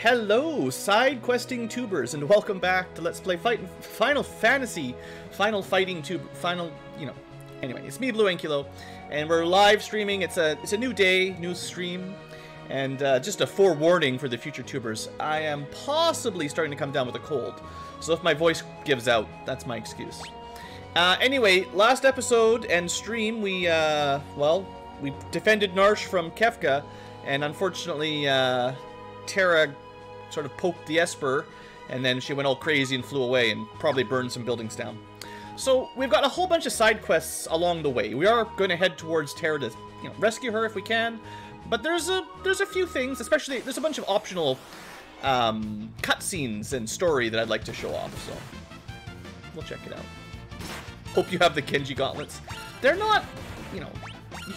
Hello, side questing tubers, and welcome back to Let's Play Final Fantasy, Anyway, it's me, BlueAnkylo, and we're live streaming. It's a new day, new stream, and just a forewarning for the future tubers. I am possibly starting to come down with a cold, so if my voice gives out, that's my excuse. Anyway, last episode and stream, we defended Narsh from Kefka, and unfortunately, Terra sort of poked the Esper, and then she went all crazy and flew away and probably burned some buildings down. So we've got a whole bunch of side quests along the way. We are going to head towards Terra to, rescue her if we can. But there's a few things, especially there's a bunch of optional cutscenes and story that I'd like to show off. So we'll check it out. Hope you have the Genji gauntlets. They're not, you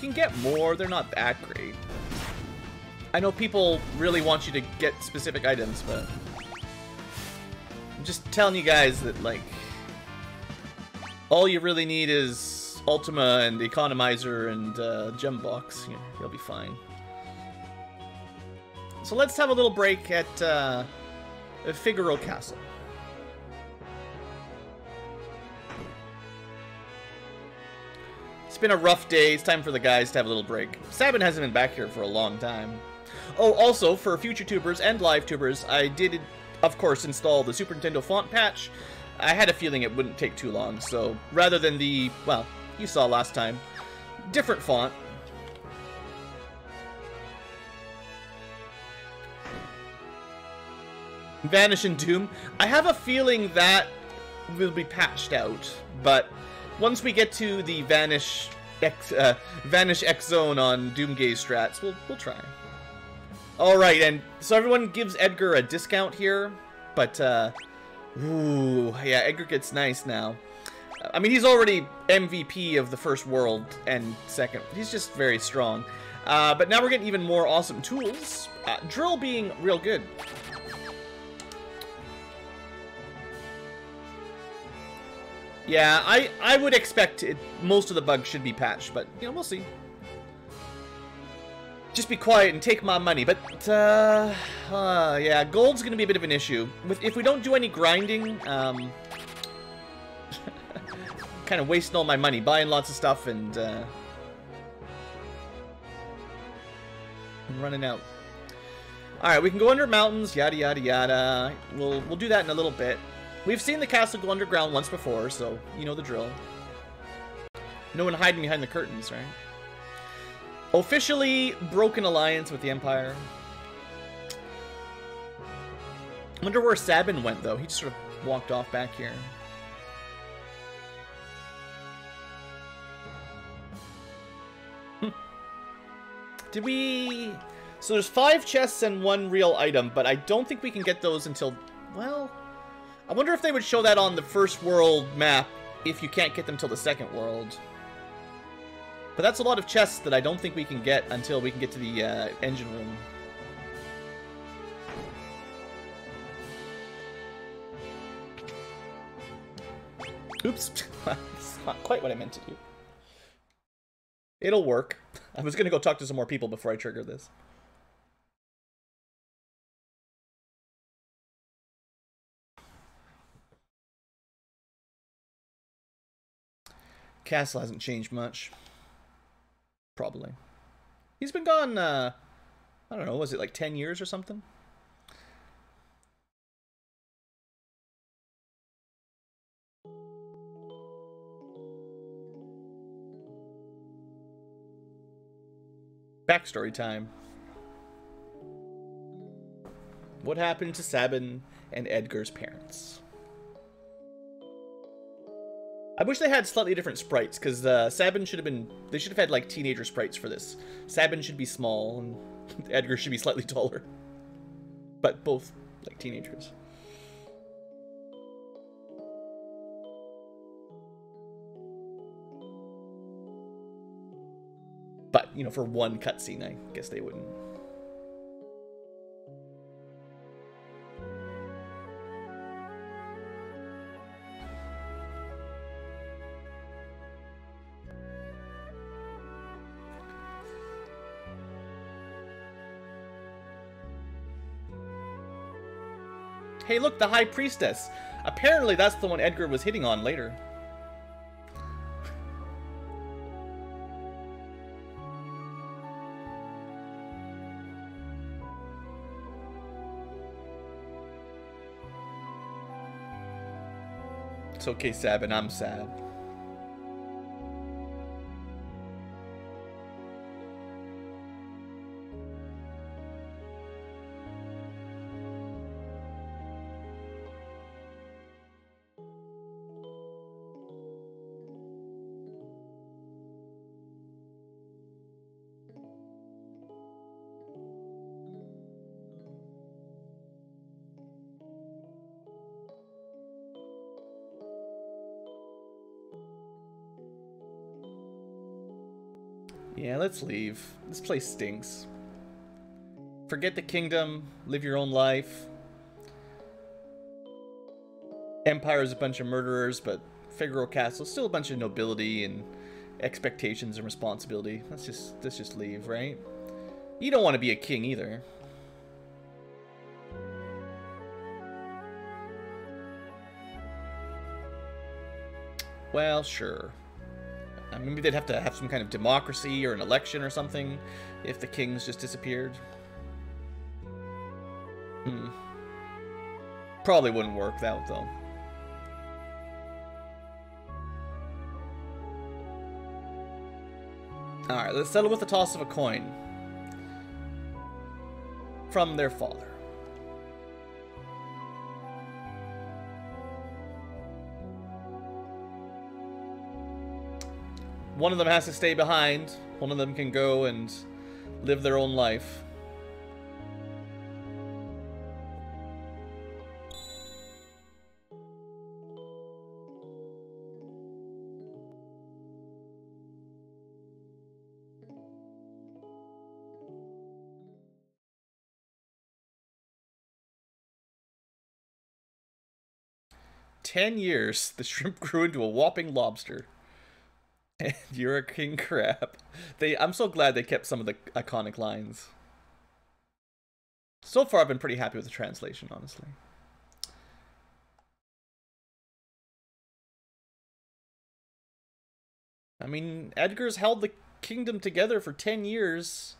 can get more. They're not that great. I know people really want you to get specific items, but I'm just telling you guys that, like, all you really need is Ultima and Economizer and Gem Box. You'll be fine. So let's have a little break at Figaro Castle. It's been a rough day. It's time for the guys to have a little break. Sabin hasn't been back here for a long time. Oh, also, for future tubers and live tubers, I did, of course, install the Super Nintendo font patch. I had a feeling it wouldn't take too long, so rather than the, well, you saw last time, different font. Vanish and Doom. I have a feeling that will be patched out, but once we get to the Vanish X Zone on Doomgaze strats, we'll try. Alright, and so everyone gives Edgar a discount here, but, ooh, yeah, Edgar gets nice now. I mean, he's already MVP of the first world and second. He's just very strong. But now we're getting even more awesome tools. Drill being real good. Yeah, I would expect most of the bugs should be patched, but, we'll see. Just be quiet and take my money, but, yeah, gold's gonna be a bit of an issue. If we don't do any grinding, kind of wasting all my money, buying lots of stuff, and, I'm running out. Alright, we can go under mountains, yada yada yada. We'll do that in a little bit. We've seen the castle go underground once before, so you know the drill. No one hiding behind the curtains, right? Officially broken alliance with the Empire. Wonder where Sabin went, though. He just sort of walked off back here. Did we... So there's 5 chests and 1 real item, but I don't think we can get those until... Well... I wonder if they would show that on the first world map if you can't get them till the second world. But that's a lot of chests that I don't think we can get until we can get to the engine room. Oops. That's not quite what I meant to do. It'll work. I was going to go talk to some more people before I trigger this. Castle hasn't changed much. Probably. He's been gone, I don't know, was it like 10 years or something? Backstory time. What happened to Sabin and Edgar's parents? I wish they had slightly different sprites, because Sabin should have been... They should have had, like, teenager sprites for this. Sabin should be small, and Edgar should be slightly taller. But both, like, teenagers. But, for one cutscene, I guess they wouldn't. Hey, look, the High Priestess. Apparently that's the one Edgar was hitting on later. It's okay, Sabin, I'm sad. Yeah, let's leave. This place stinks. Forget the kingdom, live your own life. Empire's a bunch of murderers, but Figaro Castle's still a bunch of nobility and expectations and responsibility. Let's just leave, right? You don't want to be a king either. Well, sure. Maybe they'd have to have some kind of democracy or an election or something if the kings just disappeared. Probably wouldn't work out, though. Alright, let's settle with the toss of a coin. From their father. One of them has to stay behind. One of them can go and live their own life. "10 years, the shrimp grew into a whopping lobster. And you're a king crab." I'm so glad they kept some of the iconic lines. So far, I've been pretty happy with the translation, honestly. I mean, Edgar's held the kingdom together for 10 years,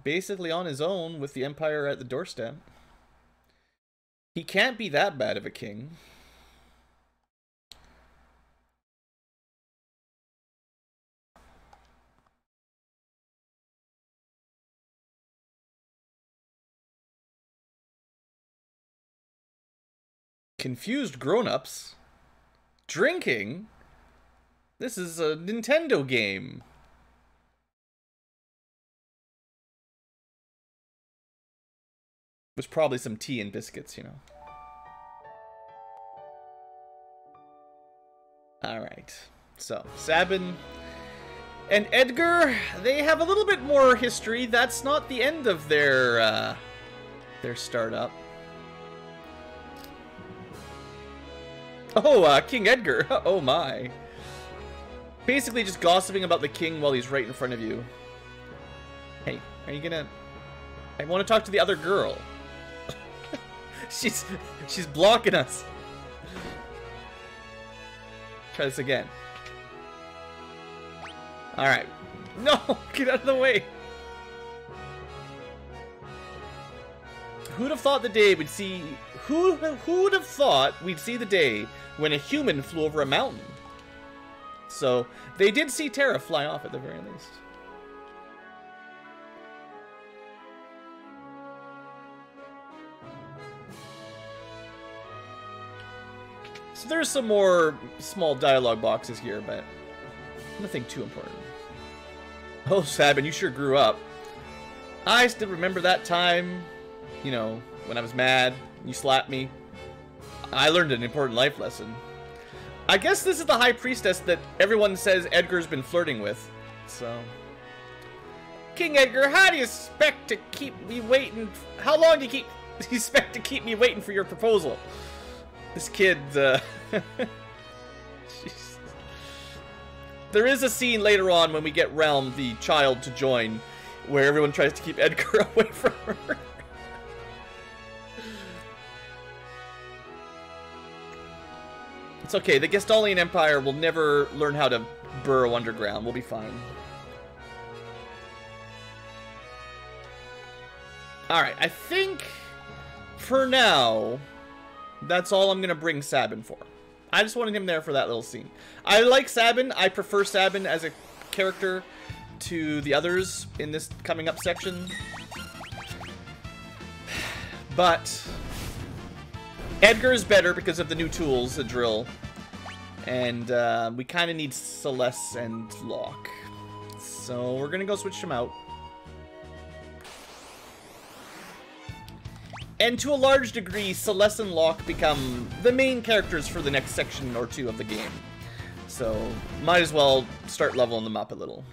basically on his own, with the Empire at the doorstep. He can't be that bad of a king. Confused grown-ups? Drinking? This is a Nintendo game. With probably some tea and biscuits, you know. Alright. So, Sabin and Edgar, they have a little bit more history. That's not the end of their startup. Oh, King Edgar. Oh my. Basically just gossiping about the king while he's right in front of you. Hey, are you gonna... I want to talk to the other girl. She's blocking us. Try this again. Alright. No! Get out of the way! Who'd have thought the day we'd see... Who would have thought we'd see the day when a human flew over a mountain? So, they did see Terra fly off at the very least. So there's some more small dialogue boxes here, but nothing too important. Oh, Sabin, you sure grew up. I still remember that time, you know, when I was mad. You slapped me. I learned an important life lesson. I guess this is the High Priestess that everyone says Edgar's been flirting with. So, King Edgar, how do you expect to keep me waiting? How long do you expect to keep me waiting for your proposal? This kid, Jeez. There is a scene later on when we get Realm, the child, to join, where everyone tries to keep Edgar away from her. It's okay. The Gestalian Empire will never learn how to burrow underground. We'll be fine. Alright, I think for now, that's all I'm going to bring Sabin for. I just wanted him there for that little scene. I like Sabin. I prefer Sabin as a character to the others in this coming up section. But Edgar is better because of the new tools, the drill. And we kind of need Celeste and Locke. So we're going to go switch them out. And to a large degree, Celeste and Locke become the main characters for the next section or two of the game. So, might as well start leveling them up a little.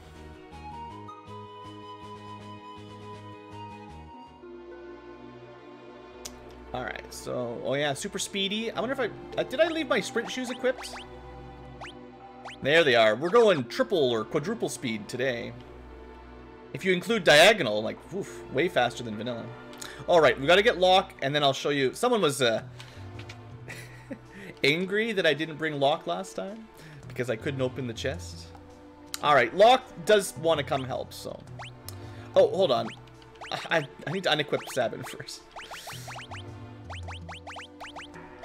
Alright, so, oh yeah, super speedy. I wonder if did I leave my sprint shoes equipped? There they are. We're going triple or quadruple speed today. If you include diagonal, like, oof, way faster than vanilla. Alright, we gotta get Locke, and then I'll show you. Someone was angry that I didn't bring Locke last time because I couldn't open the chest. Alright, Locke does want to come help, so. Oh, hold on. I need to unequip Sabin first.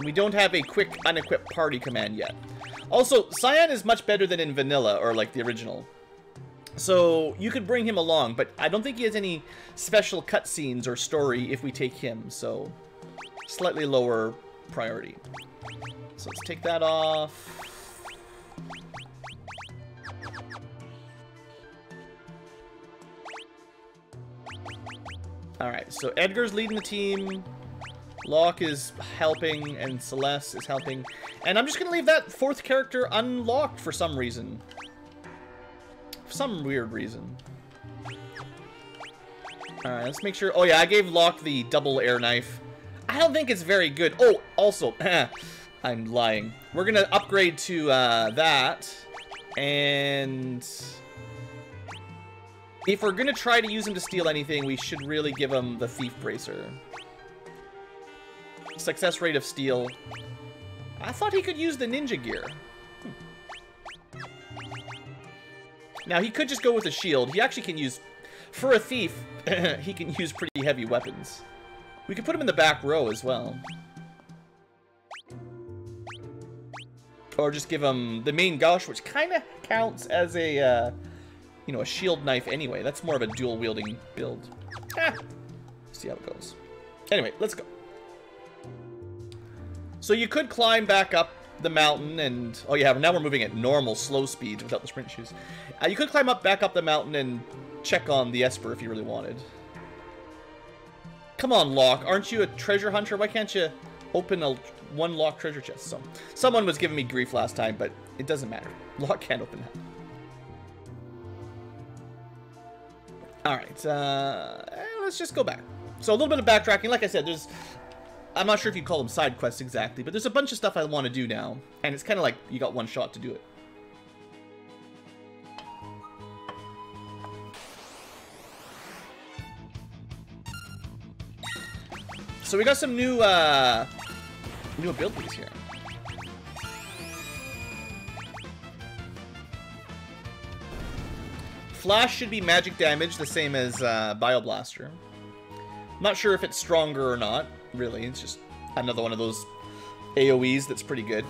We don't have a quick unequip party command yet. Also, Cyan is much better than in vanilla, or like the original. So, you could bring him along, but I don't think he has any special cutscenes or story if we take him, so slightly lower priority. So let's take that off. Alright, so Edgar's leading the team, Locke is helping, and Celeste is helping. And I'm just going to leave that fourth character unlocked for some reason. For some weird reason. Alright, let's make sure. Oh yeah, I gave Locke the double air knife. I don't think it's very good. Oh, also, I'm lying. We're going to upgrade to that. And if we're going to try to use him to steal anything, we should really give him the Thief Bracer. Success rate of steal. I thought he could use the ninja gear. Now, he could just go with a shield. He actually can use... For a thief, he can use pretty heavy weapons. We could put him in the back row as well. Or just give him the main gauche, which kind of counts as a, you know, a shield knife anyway. That's more of a dual-wielding build. See how it goes. Anyway, let's go. So you could climb back up the mountain and... Oh yeah, now we're moving at normal, slow speeds without the sprint shoes. You could climb back up the mountain and check on the Esper if you really wanted. Come on, Locke. Aren't you a treasure hunter? Why can't you open a one locked treasure chest? So, someone was giving me grief last time, but it doesn't matter. Locke can't open that. Alright, let's just go back. So a little bit of backtracking. Like I said, there's... I'm not sure if you call them side quests exactly, but there's a bunch of stuff I want to do now. And it's kind of like you got one shot to do it. So we got some new abilities here. Flash should be magic damage, the same as Bioblaster. Not sure if it's stronger or not, really. It's just another one of those AoEs that's pretty good.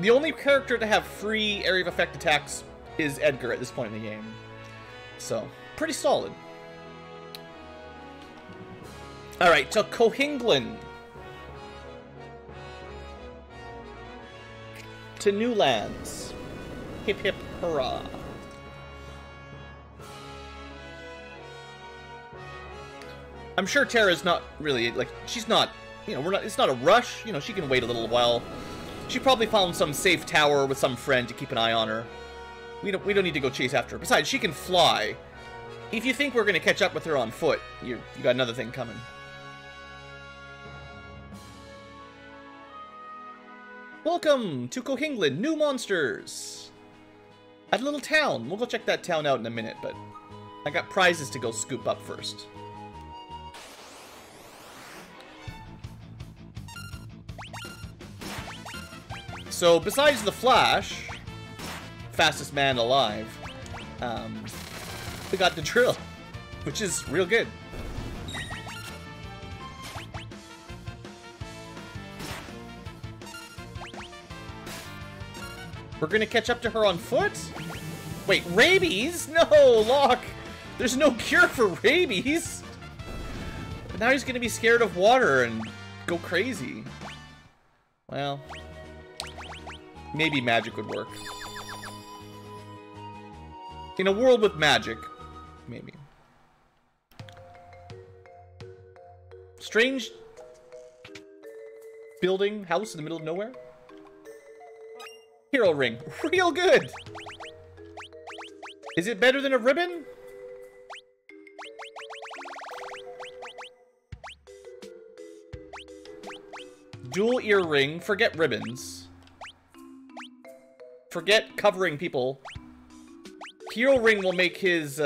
The only character to have free area of effect attacks is Edgar at this point in the game. So, pretty solid. Alright, to Kohinglin. To new lands. Hip hip hurrah. I'm sure Terra's not really, like, she's not, you know, it's not a rush. You know, she can wait a little while. She probably found some safe tower with some friend to keep an eye on her. We don't need to go chase after her. Besides, she can fly. If you think we're going to catch up with her on foot, you got another thing coming. Welcome to Kohinglin, new monsters! At a little town. We'll go check that town out in a minute, but I got prizes to go scoop up first. So besides the Flash, fastest man alive, we got the Drill, which is real good. We're gonna catch up to her on foot? Wait, rabies? No, Locke! There's no cure for rabies! But now he's gonna be scared of water and go crazy. Well, maybe magic would work. In a world with magic, maybe. Strange building, house in the middle of nowhere? Hero ring. Real good! Is it better than a ribbon? Dual earring. Forget ribbons. Forget covering people. Hero ring will make his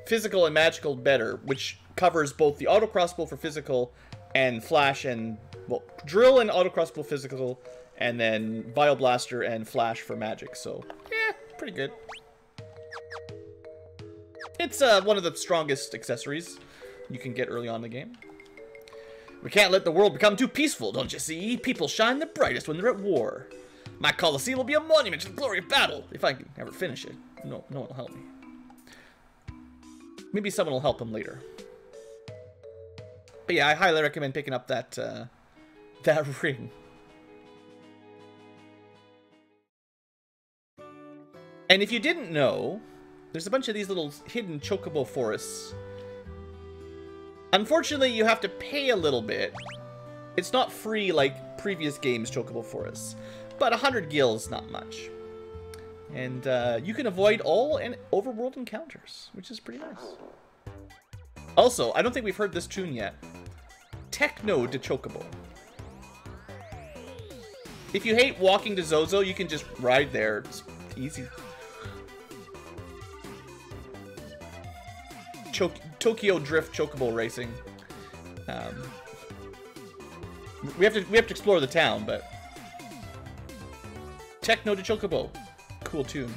physical and magical better, which covers both the auto crossbow for physical and flash and, well, drill and auto crossbow physical, and then Bio Blaster and Flash for magic, so, yeah, pretty good. It's one of the strongest accessories you can get early on in the game. We can't let the world become too peaceful, don't you see? People shine the brightest when they're at war. My Colosseum will be a monument to the glory of battle, if I can ever finish it. No one will help me. Maybe someone will help him later. But yeah, I highly recommend picking up that, that ring. And if you didn't know, there's a bunch of these little hidden chocobo forests. Unfortunately, you have to pay a little bit. It's not free like previous games' chocobo forests, but 100 gil is not much. And you can avoid all overworld encounters, which is pretty nice. Also, I don't think we've heard this tune yet. Techno de Chocobo. If you hate walking to Zozo, you can just ride there. It's easy. Tokyo Drift Chocobo Racing. We have to explore the town, but Techno de Chocobo, cool tune.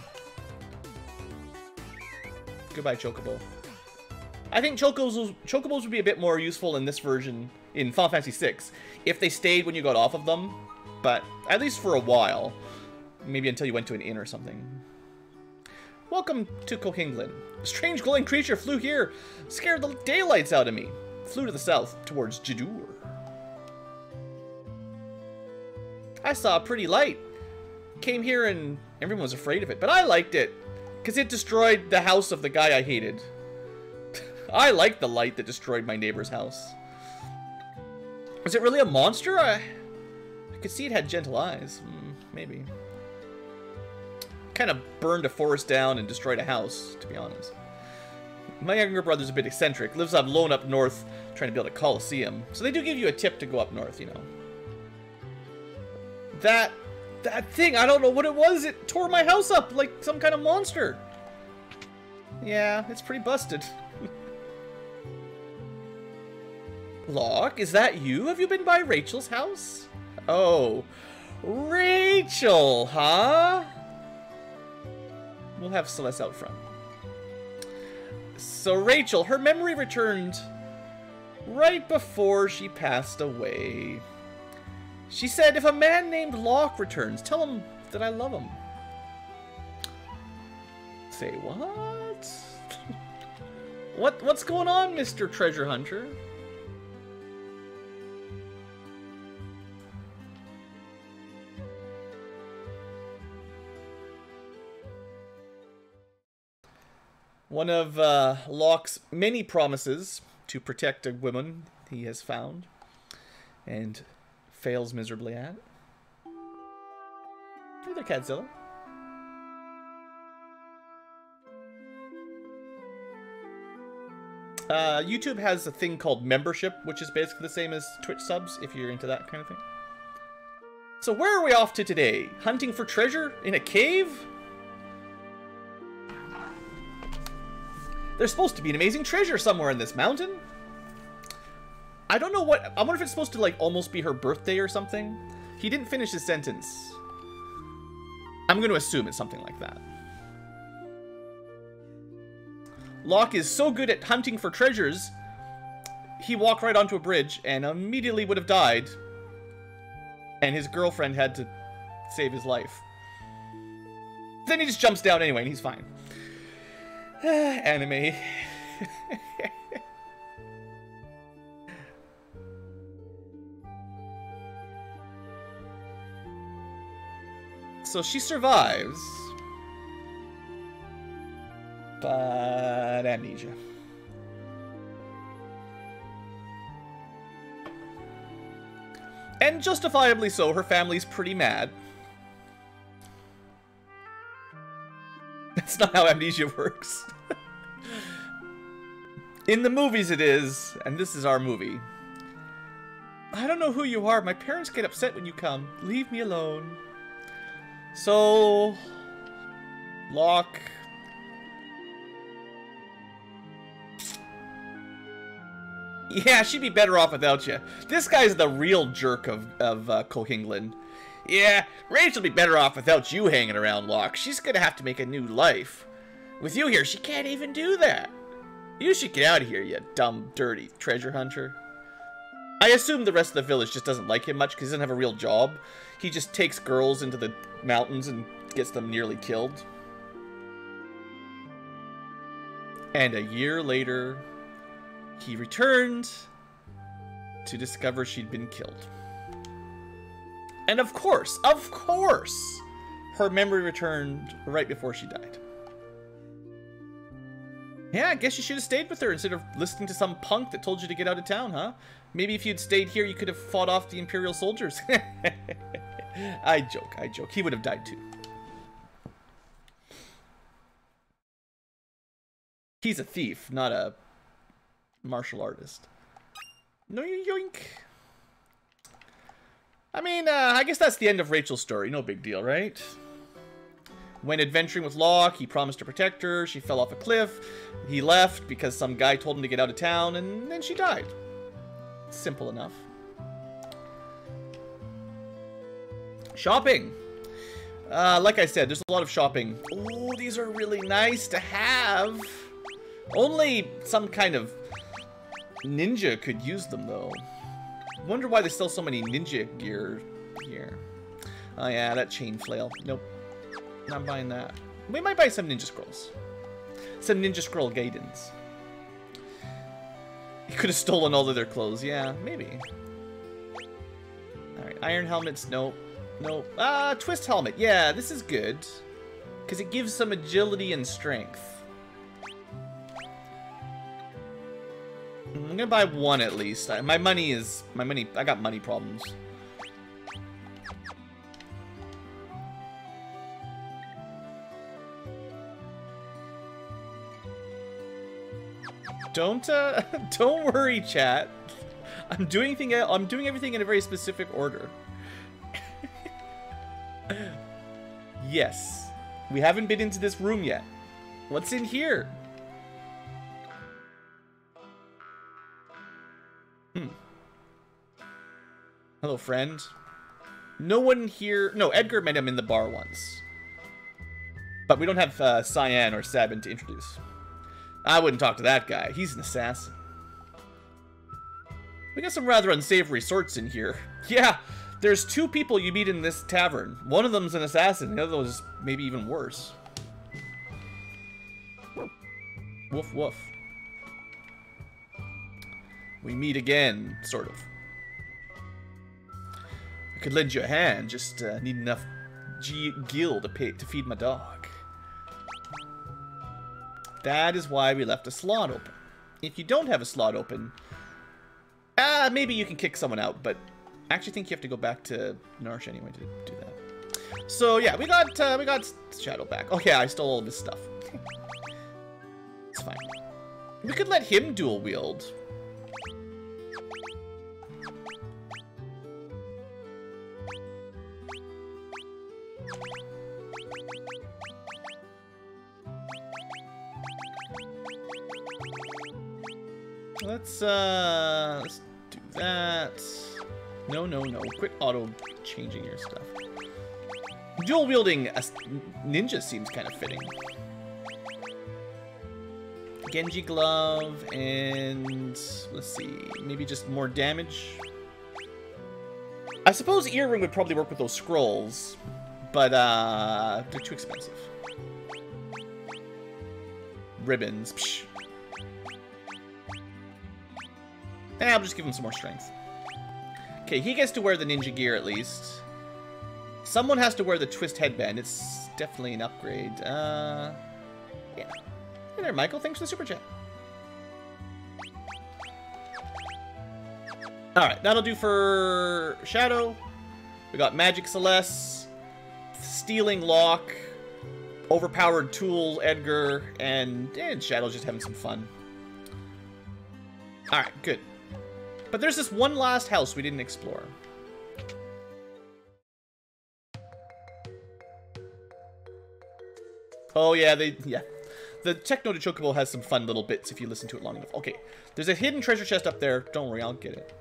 Goodbye, Chocobo. I think Chocobos would be a bit more useful in this version in Final Fantasy VI if they stayed when you got off of them, but at least for a while, maybe until you went to an inn or something. Welcome to Kohinglin. A strange glowing creature flew here, scared the daylights out of me. Flew to the south, towards Jidur. I saw a pretty light. Came here and everyone was afraid of it, but I liked it, because it destroyed the house of the guy I hated. I liked the light that destroyed my neighbor's house. Was it really a monster? I could see it had gentle eyes. Maybe. Kind of burned a forest down and destroyed a house, to be honest. My younger brother's a bit eccentric, lives alone up north trying to build a coliseum. So they do give you a tip to go up north, you know. That thing, I don't know what it was, it tore my house up like some kind of monster. Yeah, it's pretty busted. Locke, is that you? Have you been by Rachel's house? Oh, Rachel, huh? We'll have Celeste out front. So Rachel, her memory returned right before she passed away. She said, if a man named Locke returns, tell him that I love him. Say what? What's going on, Mr. Treasure Hunter? One of Locke's many promises to protect a woman he has found and fails miserably at. Hey there, Catzilla. YouTube has a thing called membership, which is basically the same as Twitch subs, if you're into that kind of thing. So where are we off to today? Hunting for treasure in a cave? There's supposed to be an amazing treasure somewhere in this mountain. I don't know what... I wonder if it's supposed to, like, almost be her birthday or something. He didn't finish his sentence. I'm going to assume it's something like that. Locke is so good at hunting for treasures, he walked right onto a bridge and immediately would have died. And his girlfriend had to save his life. Then he just jumps down anyway and he's fine. Anime. So she survives. But amnesia. And justifiably so, her family's pretty mad. That's not how amnesia works. In the movies it is, and this is our movie. I don't know who you are. My parents get upset when you come. Leave me alone. So... Locke... Yeah, she'd be better off without you. This guy's the real jerk of Cohingland. Yeah, Rachel'd be better off without you hanging around, Locke. She's gonna have to make a new life. With you here, she can't even do that. You should get out of here, you dumb, dirty treasure hunter. I assume the rest of the village just doesn't like him much because he doesn't have a real job. He just takes girls into the mountains and gets them nearly killed. And a year later... he returned to discover she'd been killed. And of course, her memory returned right before she died. Yeah, I guess you should have stayed with her instead of listening to some punk that told you to get out of town, huh? Maybe if you'd stayed here, you could have fought off the Imperial soldiers. I joke. He would have died too. He's a thief, not a martial artist. No, yoink. I mean, I guess that's the end of Rachel's story. No big deal, right? When adventuring with Locke, he promised to protect her. She fell off a cliff. He left because some guy told him to get out of town, and then she died. Simple enough. Shopping. Like I said, there's a lot of shopping. Oh, these are really nice to have. Only some kind of ninja could use them, though. Wonder why they sell so many ninja gear here. Oh yeah, that chain flail. Nope. Not buying that. We might buy some ninja scrolls. Some ninja scroll gaidens. He could have stolen all of their clothes. Yeah, maybe. Alright, iron helmets. Nope. Nope. Twist helmet. Yeah, this is good. Because it gives some agility and strength. I'm gonna buy one at least. I got money problems. Don't worry, chat. I'm doing everything in a very specific order. Yes. We haven't been into this room yet. What's in here? Hello, friend. No one here... No, Edgar met him in the bar once. But we don't have Cyan or Sabin to introduce. I wouldn't talk to that guy. He's an assassin. We got some rather unsavory sorts in here. Yeah, there's two people you meet in this tavern. One of them's an assassin. The other is maybe even worse. Woof, woof. We meet again, sort of. I could lend you a hand, just need enough gil to feed my dog. That is why we left a slot open. If you don't have a slot open, maybe you can kick someone out, but I actually think you have to go back to Narsh anyway to do that. So yeah, we got Shadow back. Oh yeah, I stole all of his stuff. It's fine. We could let him dual wield. Let's do that. No, no, no. Quit auto-changing your stuff. Dual wielding a ninja seems kind of fitting. Genji glove and let's see, maybe just more damage. I suppose earring would probably work with those scrolls, but they're too expensive. Ribbons. Psh. I'll just give him some more strength. Okay, he gets to wear the ninja gear at least. Someone has to wear the twist headband. It's definitely an upgrade. Yeah. Hey there, Michael. Thanks for the super chat. Alright, that'll do for Shadow. We got Magic Celeste, Stealing Locke, Overpowered Tool Edgar, and Shadow's just having some fun. Alright, good. But there's this one last house we didn't explore. Oh yeah, the Techno de Chocobo has some fun little bits if you listen to it long enough. Okay, there's a hidden treasure chest up there. Don't worry, I'll get it.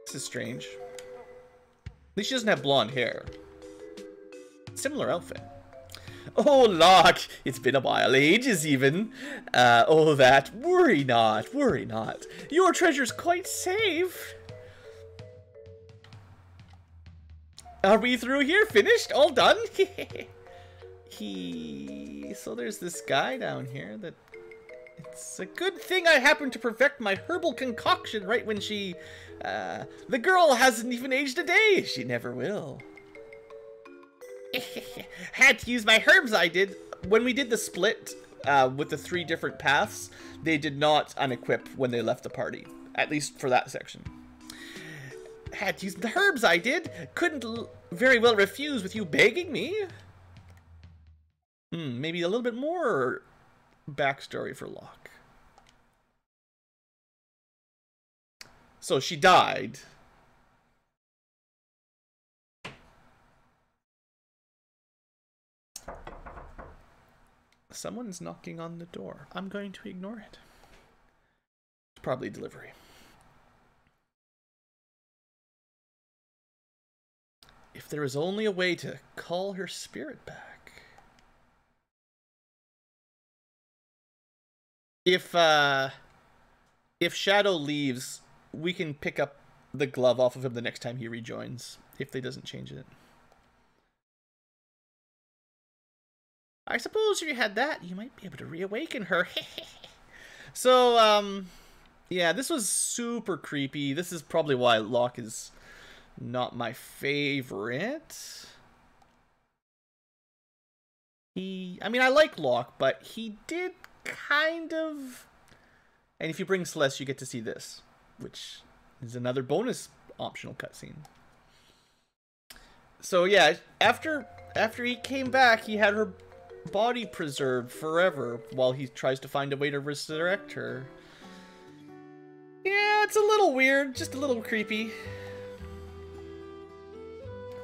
This is strange. At least she doesn't have blonde hair. Similar outfit. Oh, Locke, it's been a while, ages even. Oh, that. Worry not, worry not. Your treasure's quite safe. Are we through here? Finished? All done? So there's this guy down here that... It's a good thing I happened to perfect my herbal concoction right when she... the girl hasn't even aged a day. She never will. Had to use my herbs, I did. When we did the split with the 3 different paths, they did not unequip when they left the party. At least for that section. Had to use the herbs, I did. Couldn't very well refuse with you begging me. Maybe a little bit more backstory for Locke. So she died. Someone's knocking on the door. I'm going to ignore it. It's probably delivery. If there is only a way to call her spirit back. If Shadow leaves, we can pick up the glove off of him the next time he rejoins, if they doesn't change it. I suppose if you had that, you might be able to reawaken her. So, yeah, this was super creepy. This is probably why Locke is not my favorite. I mean, I like Locke, but he did kind of... And if you bring Celeste, you get to see this, which is another bonus optional cutscene. So yeah, after he came back, he had her body preserved forever while he tries to find a way to resurrect her. Yeah, it's a little weird, just a little creepy.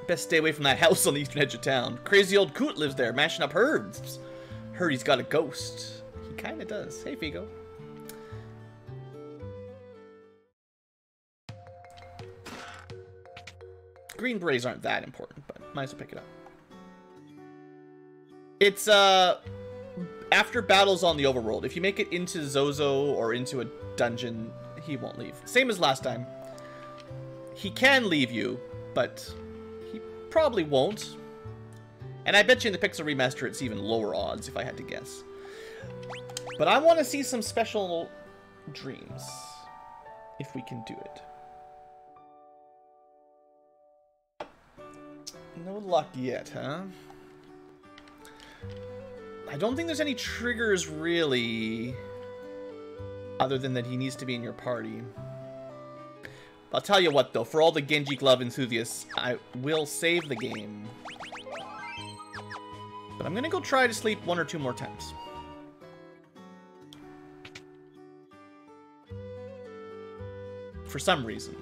Best stay away from that house on the eastern edge of town. Crazy old coot lives there, mashing up herbs. Heard he's got a ghost. He kinda does. Hey, Figo. Green berets aren't that important, but might as well pick it up. It's, after battles on the overworld, if you make it into Zozo or into a dungeon, he won't leave. Same as last time. He can leave you, but he probably won't. And I bet you in the Pixel Remaster it's even lower odds, if I had to guess. But I want to see some special dreams, if we can do it. No luck yet, huh? I don't think there's any triggers, really, other than that he needs to be in your party. I'll tell you what, though, for all the Genji Glove enthusiasts, I will save the game. But I'm gonna go try to sleep 1 or 2 more times. For some reason.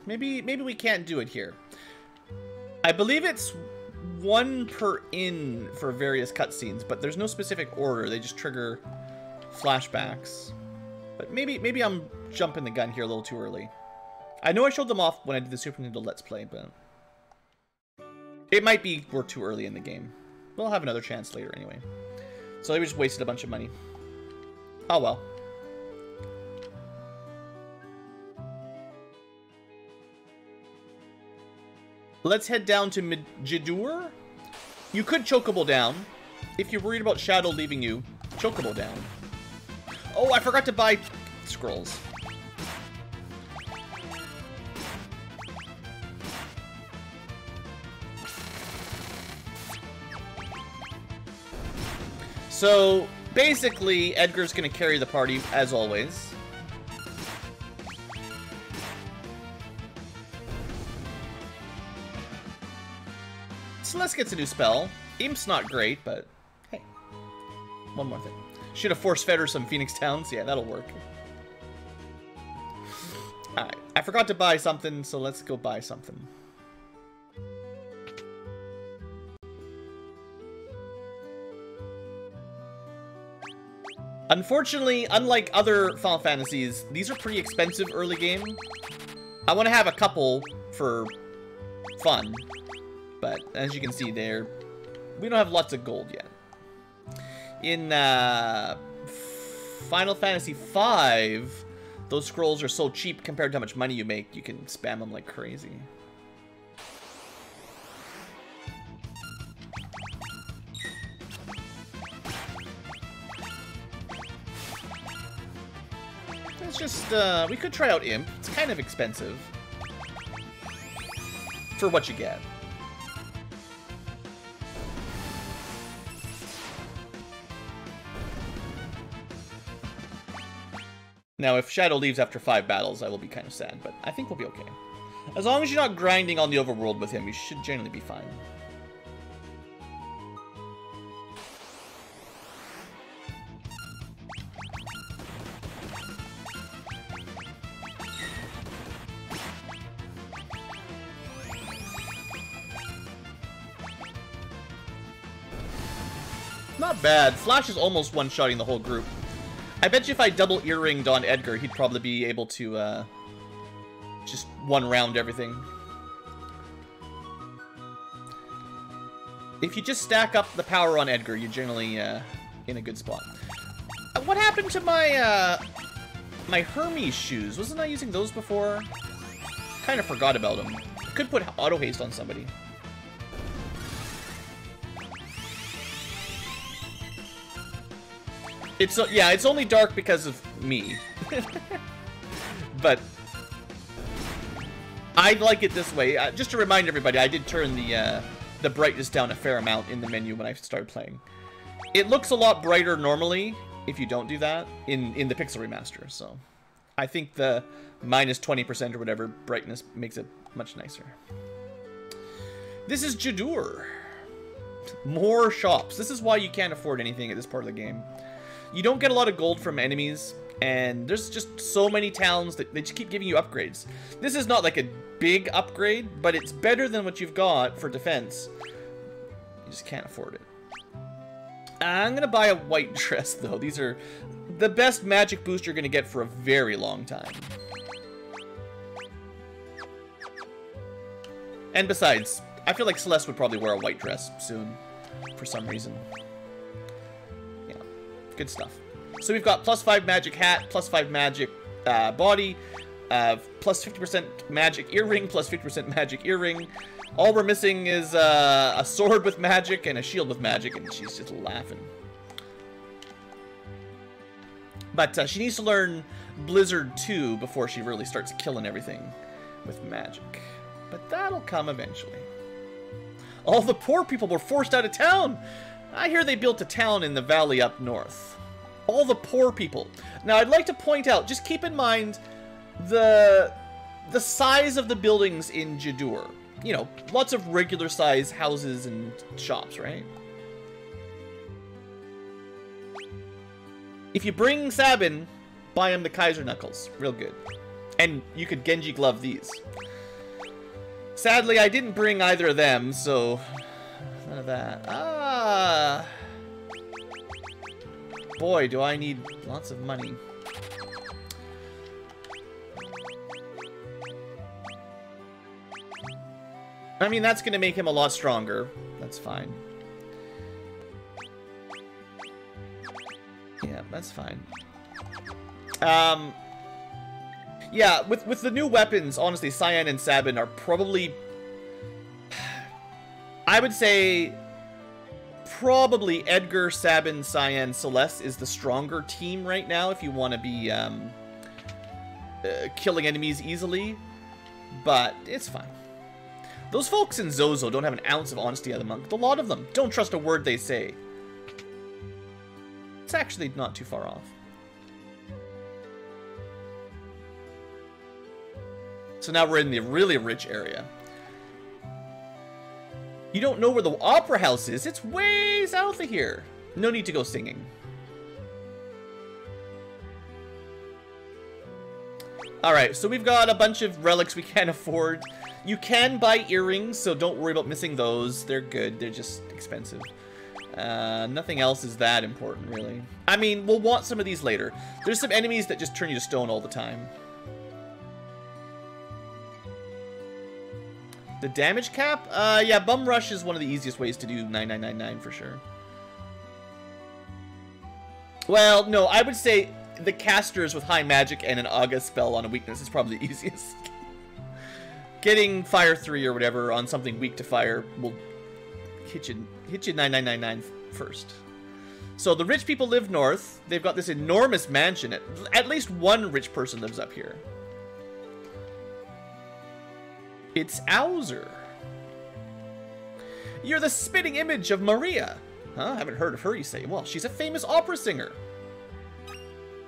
Maybe we can't do it here. I believe it's 1 per inn for various cutscenes, but there's no specific order. They just trigger flashbacks. But maybe I'm jumping the gun here a little too early. I know I showed them off when I did the Super Nintendo Let's Play, but it might be we're too early in the game. We'll have another chance later anyway. So they just wasted a bunch of money. Oh well. Let's head down to Jidur. You could Chocobo down. If you're worried about Shadow leaving you, Chocobo down. Oh, I forgot to buy scrolls. So, basically, Edgar's gonna carry the party, as always. Celeste gets a new spell. Imp's not great, but hey. One more thing. Should have force-fed her some Phoenix Towns. Yeah, that'll work. Alright, I forgot to buy something, so let's go buy something. Unfortunately, unlike other Final Fantasies, these are pretty expensive early game. I want to have a couple for fun, but as you can see there, we don't have lots of gold yet. In Final Fantasy V, those scrolls are so cheap compared to how much money you make, you can spam them like crazy. It's just, we could try out Imp. It's kind of expensive for what you get. Now, if Shadow leaves after 5 battles, I will be kind of sad, but I think we'll be okay. As long as you're not grinding on the overworld with him, you should generally be fine. Not bad. Flash is almost one-shotting the whole group. I bet you if I double earringed on Edgar, he'd probably be able to, just one-round everything. If you just stack up the power on Edgar, you're generally, in a good spot. What happened to my, my Hermes shoes? Wasn't I using those before? Kind of forgot about them. I could put auto-haste on somebody. It's yeah, it's only dark because of me. But I like it this way. Just to remind everybody, I did turn the brightness down a fair amount in the menu when I started playing. It looks a lot brighter normally if you don't do that in the Pixel Remaster. So I think the minus 20% or whatever brightness makes it much nicer. This is Jidur. More shops. This is why you can't afford anything at this part of the game. You don't get a lot of gold from enemies, and there's just so many towns that they just keep giving you upgrades. This is not like a big upgrade, but it's better than what you've got for defense. You just can't afford it. I'm gonna buy a white dress, though. These are the best magic boost you're gonna get for a very long time. And besides, I feel like Celeste would probably wear a white dress soon, for some reason. Good stuff. So we've got plus 5 magic hat, plus 5 magic body, plus 50% magic earring, plus 50% magic earring. All we're missing is a sword with magic and a shield with magic, and she's just laughing. But she needs to learn Blizzard 2 before she really starts killing everything with magic. But that'll come eventually. All the poor people were forced out of town! I hear they built a town in the valley up north. All the poor people. Now, I'd like to point out, just keep in mind the size of the buildings in Jidur. You know, lots of regular size houses and shops, right? If you bring Sabin, buy him the Kaiser Knuckles. Real good. And you could Genji glove these. Sadly, I didn't bring either of them, so none of that. Ah, boy, do I need lots of money. I mean, that's going to make him a lot stronger. That's fine. Yeah, that's fine. Yeah, with the new weapons, honestly, Cyan and Sabin are probably... I would say... probably Edgar, Sabin, Cyan, Celeste is the stronger team right now if you want to be killing enemies easily. But it's fine. Those folks in Zozo don't have an ounce of honesty out of the monk. A lot of them don't trust a word they say. It's actually not too far off. So now we're in the really rich area. You don't know where the opera house is? It's way south of here. No need to go singing. Alright, so we've got a bunch of relics we can't afford. You can buy earrings, so don't worry about missing those. They're good. They're just expensive. Nothing else is that important, really. I mean, we'll want some of these later. There's some enemies that just turn you to stone all the time. The damage cap? Yeah, Bum Rush is one of the easiest ways to do 9999 for sure. Well, no, I would say the casters with high magic and an Aga spell on a weakness is probably the easiest. Getting Fire 3 or whatever on something weak to fire will hit you 9999 first. So the rich people live north. They've got this enormous mansion. At least one rich person lives up here. It's Owzer. You're the spitting image of Maria. Huh? I haven't heard of her, you say. Well, she's a famous opera singer.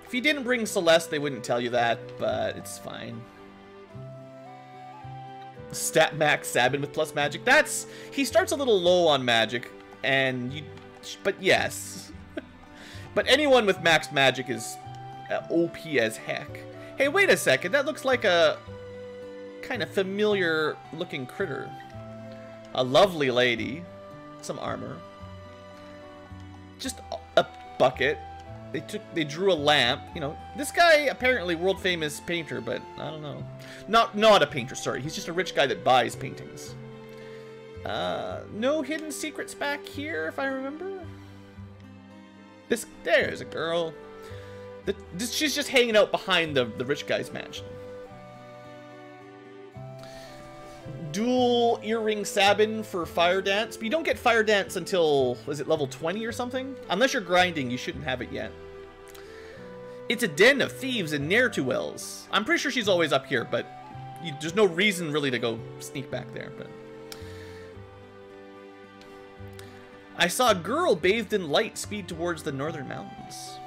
If you didn't bring Celeste, they wouldn't tell you that, but it's fine. Stat max Sabin with plus magic. That's... he starts a little low on magic, and you... but yes. But anyone with maxed magic is OP as heck. Hey, wait a second. That looks like a kind of familiar looking critter. A lovely lady. Some armor. Just a bucket. They drew a lamp. You know, this guy apparently world famous painter, but I don't know. Not a painter, sorry. He's just a rich guy that buys paintings. No hidden secrets back here, if I remember. There's a girl. She's just hanging out behind the rich guy's mansion. Dual earring Sabin for fire dance, but you don't get fire dance until, is it level 20 or something? Unless you're grinding, you shouldn't have it yet. It's a den of thieves and ne'er-to-wells. I'm pretty sure she's always up here, but there's no reason really to go sneak back there. But I saw a girl bathed in light speed towards the northern mountains.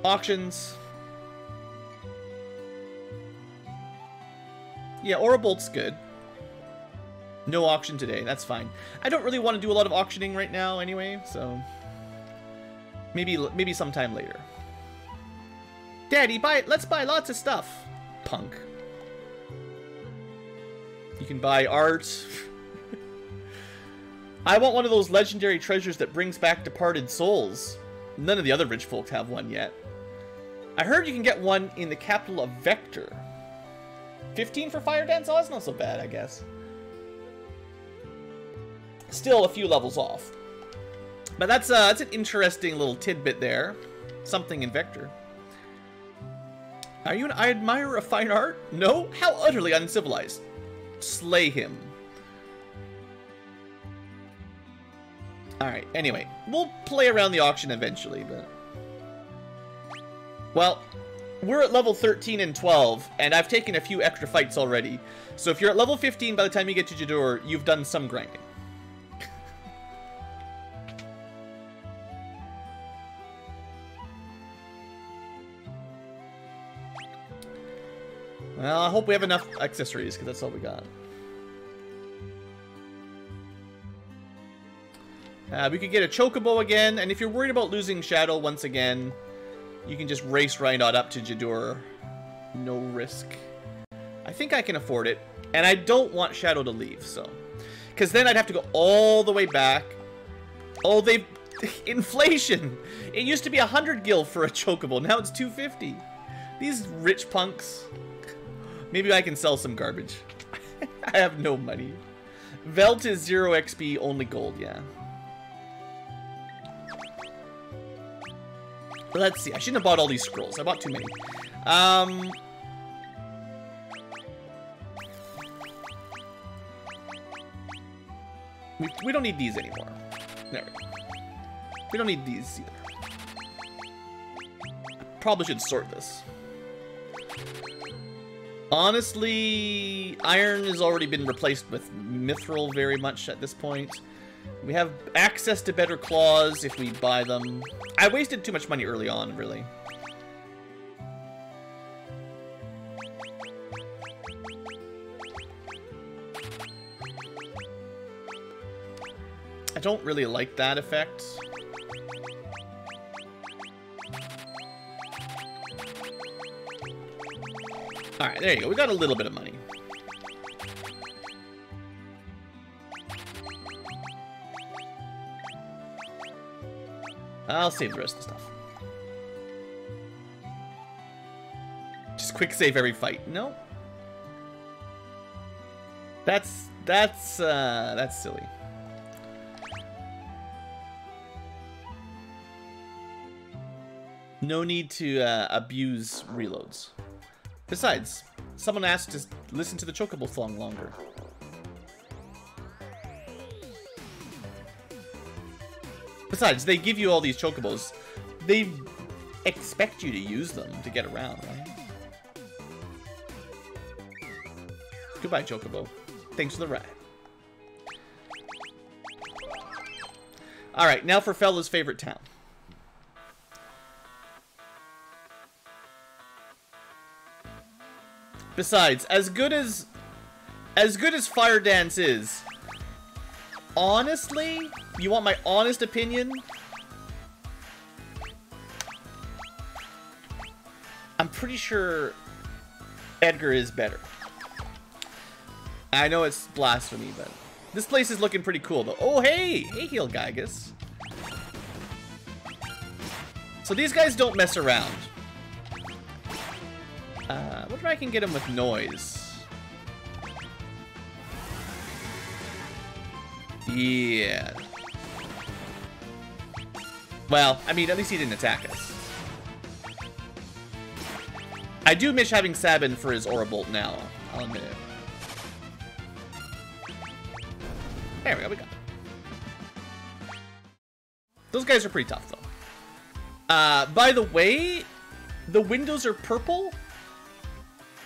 Auctions. Yeah, Aura Bolt's good. No auction today, that's fine. I don't really want to do a lot of auctioning right now anyway, so maybe sometime later. Daddy, let's buy lots of stuff. Punk. You can buy art. I want one of those legendary treasures that brings back departed souls. None of the other rich folks have one yet. I heard you can get one in the capital of Vector. 15 for fire dance? Oh, that's not so bad, I guess. Still a few levels off. But that's an interesting little tidbit there. Something in Vector. Are you an admirer of fine art? No? How utterly uncivilized. Slay him. Alright, anyway. We'll play around the auction eventually, but... well... we're at level 13 and 12, and I've taken a few extra fights already. So if you're at level 15 by the time you get to Jador, you've done some grinding. Well, I hope we have enough accessories, because that's all we got. We could get a Chocobo again, and if you're worried about losing Shadow once again... you can just race right on up to Jador. No risk. I think I can afford it. And I don't want Shadow to leave, so. Because then I'd have to go all the way back. Oh, they've... Inflation! It used to be 100 gil for a chocobo. Now it's 250. These rich punks. Maybe I can sell some garbage. I have no money. Velt is 0 XP, only gold, yeah. Let's see. I shouldn't have bought all these scrolls. I bought too many. We don't need these anymore. There we go. We don't need these either. Probably should sort this. Honestly, iron has already been replaced with mithril very much at this point. We have access to better claws if we buy them. I wasted too much money early on, really. I don't really like that effect. Alright, there you go. We got a little bit of money. I'll save the rest of the stuff. Just quick save every fight. No. That's silly. No need to abuse reloads. Besides, someone asked to listen to the chocobo song longer. Besides, they give you all these chocobos. They expect you to use them to get around, right? Goodbye, chocobo. Thanks for the ride. Alright, now for Fella's favorite town. Besides, as good as Fire Dance is, honestly, you want my honest opinion? I'm pretty sure Edgar is better. I know it's blasphemy, but this place is looking pretty cool, though. Oh, hey! Hey, Heel Gygus. So these guys don't mess around. What if I can get him with noise? Yeah. Well, I mean, at least he didn't attack us. I do miss having Sabin for his Aura Bolt now. I'll admit it. There we go, we got it. Those guys are pretty tough, though. By the way, the windows are purple.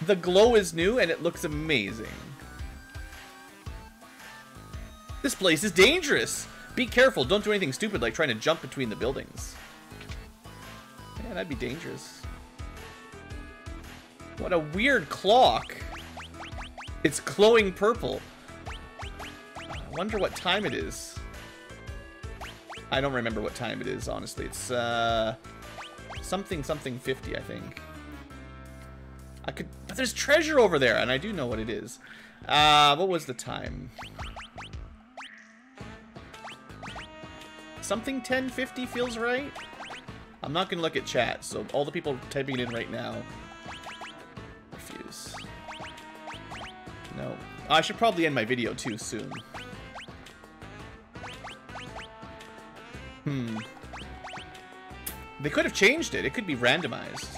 The glow is new, and it looks amazing. This place is dangerous. Be careful. Don't do anything stupid like trying to jump between the buildings. Yeah, that'd be dangerous. What a weird clock. It's glowing purple. I wonder what time it is. I don't remember what time it is, honestly. It's something 50, I think. But there's treasure over there, and I do know what it is. What was the time? Something 1050 feels right. I'm not gonna look at chat, so all the people typing it in right now. Refuse. No. I should probably end my video too soon. They could have changed it. It could be randomized.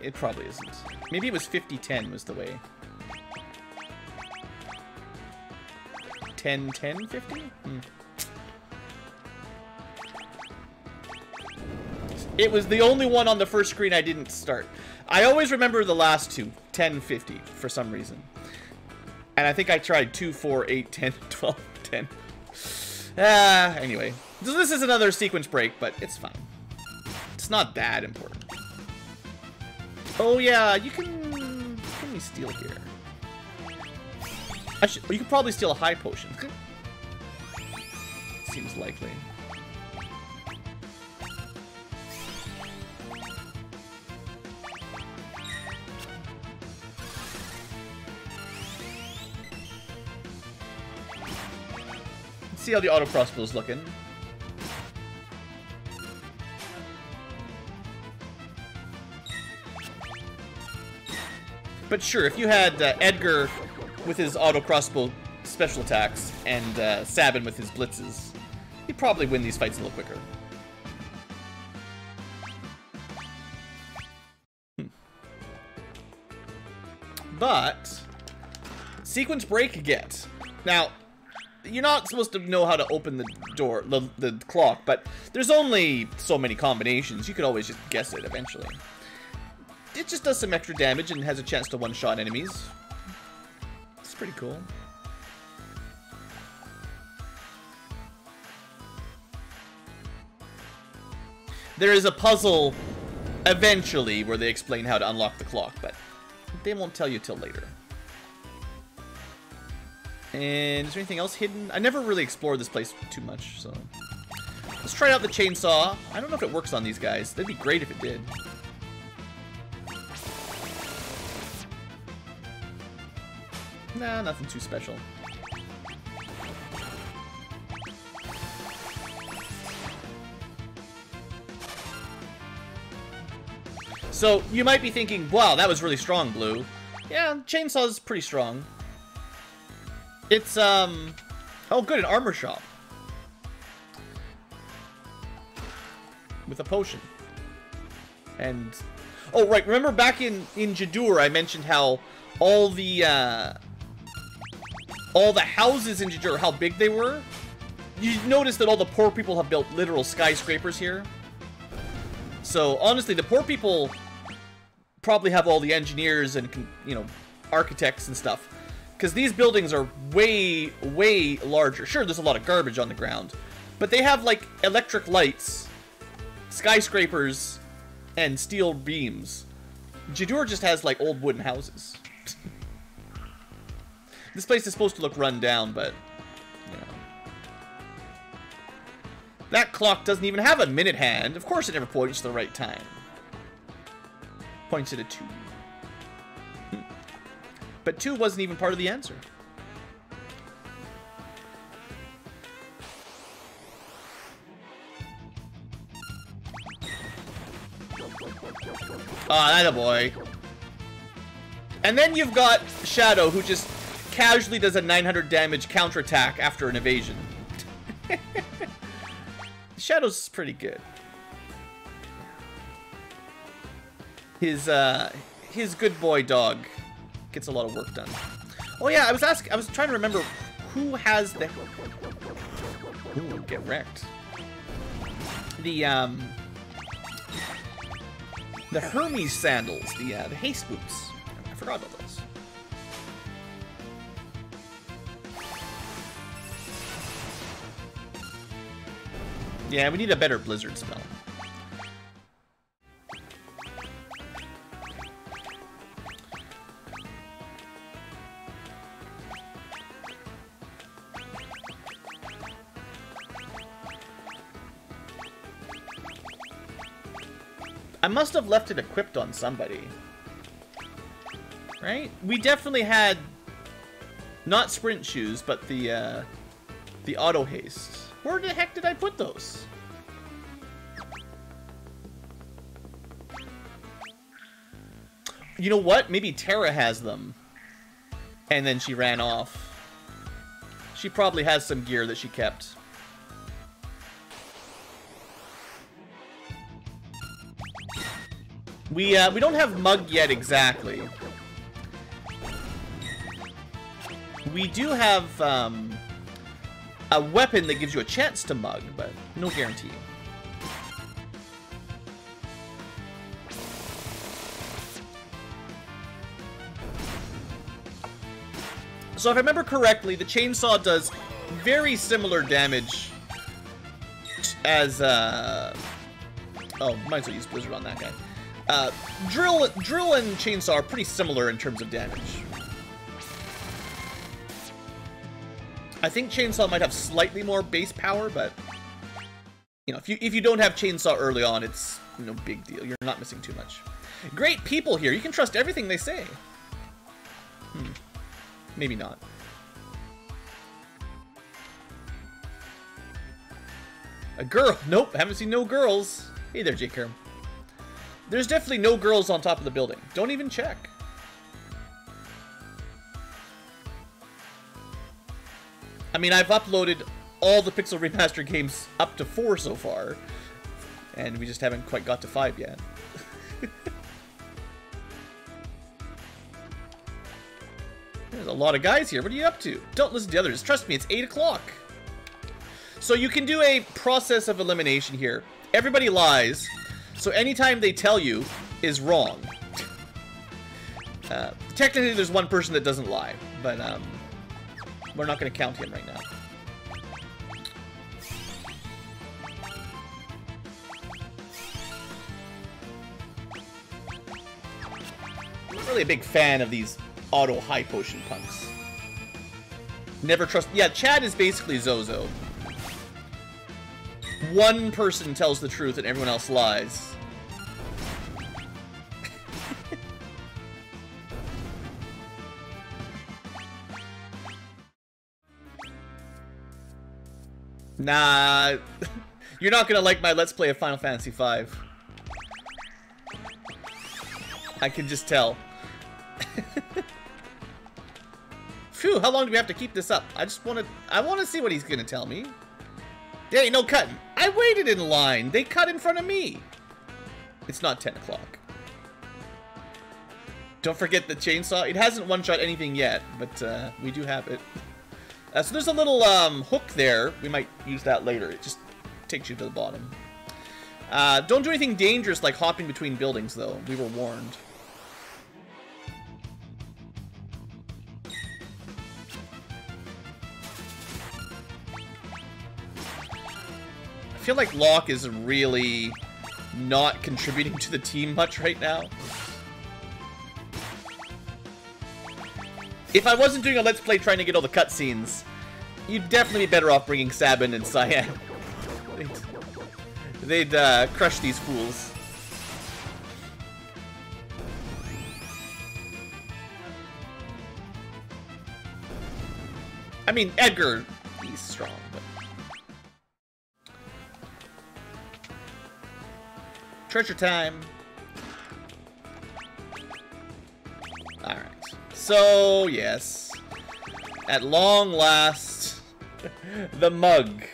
It probably isn't. Maybe it was 50-10 was the way. 10-10-50? It was the only one on the first screen I didn't start. I always remember the last two, 10-50, for some reason. And I think I tried 2, 4, 8, 10, 12, 10. Anyway. So this is another sequence break, but it's fine. It's not that important. Oh yeah, you can we steal here? You could probably steal a high potion. Seems likely. see how the auto crossbow's looking. But sure, if you had Edgar with his auto crossbow special attacks and Sabin with his blitzes, he'd probably win these fights a little quicker. But sequence break get. Now, you're not supposed to know how to open the door, the clock, but there's only so many combinations. You could always just guess it eventually. It just does some extra damage and has a chance to one-shot enemies. It's pretty cool. There is a puzzle eventually where they explain how to unlock the clock, but they won't tell you till later. And is there anything else hidden? I never really explored this place too much, so... Let's try out the chainsaw. I don't know if it works on these guys. That'd be great if it did. Nah, nothing too special. So, you might be thinking, wow, that was really strong, Blue. Yeah, chainsaw's pretty strong. It's, oh good, an armor shop. With a potion. And, oh right, remember back in Jadur I mentioned how all the houses in Jadur, how big they were? You notice that all the poor people have built literal skyscrapers here. So, honestly, the poor people probably have all the engineers and, you know, architects and stuff. Because these buildings are way, way larger. Sure, there's a lot of garbage on the ground. But they have, like, electric lights, skyscrapers, and steel beams. Jadur just has, like, old wooden houses. This place is supposed to look run down, but, you know. That clock doesn't even have a minute hand. Of course it never points to the right time. Points at a 2. But 2 wasn't even part of the answer. Ah, that a boy. And then you've got Shadow, who just casually does a 900 damage counterattack after an evasion. Shadow's pretty good. His good boy dog gets a lot of work done. Oh yeah, I was trying to remember who has the... Ooh, get wrecked. The Hermes sandals, the haste boots. I forgot about those. Yeah, we need a better blizzard spell. I must have left it equipped on somebody. Right? We definitely had not sprint shoes, but the auto haste. Where the heck did I put those? You know what? Maybe Terra has them. And then she ran off. She probably has some gear that she kept. We don't have Mug yet exactly. We do have a weapon that gives you a chance to Mug, but no guarantee. So if I remember correctly, the chainsaw does very similar damage as oh, might as well use Blizzard on that guy. Drill and chainsaw are pretty similar in terms of damage. I think chainsaw might have slightly more base power, but you know, if you don't have chainsaw early on, it's no big deal. You're not missing too much. Great people here. You can trust everything they say. Maybe not. A girl? Nope, haven't seen no girls. Hey there, J. Kerm. There's definitely no girls on top of the building. Don't even check. I mean, I've uploaded all the Pixel Remaster games up to 4 so far. And we just haven't quite got to 5 yet. There's a lot of guys here. What are you up to? Don't listen to others. Trust me, it's 8 o'clock. So you can do a process of elimination here. Everybody lies. So anytime they tell you is wrong. Technically, there's one person that doesn't lie. But we're not going to count him right now. I'm not really a big fan of these auto high potion punks. Never trust. Yeah, Chad is basically Zozo. One person tells the truth and everyone else lies. Nah, you're not gonna like my Let's Play of Final Fantasy V. I can just tell. Phew, how long do we have to keep this up? I want to see what he's gonna tell me. There ain't no cutting. I waited in line. They cut in front of me. It's not 10 o'clock. Don't forget the chainsaw. It hasn't one-shot anything yet, but we do have it. So there's a little hook there. We might use that later. It just takes you to the bottom. Don't do anything dangerous like hopping between buildings, though. We were warned. I feel like Locke is really not contributing to the team much right now. If I wasn't doing a Let's Play trying to get all the cutscenes, you'd definitely be better off bringing Sabin and Cyan. They'd crush these fools. I mean, Edgar, he's strong, but... Treasure time. Alright. So, yes. At long last, the mug.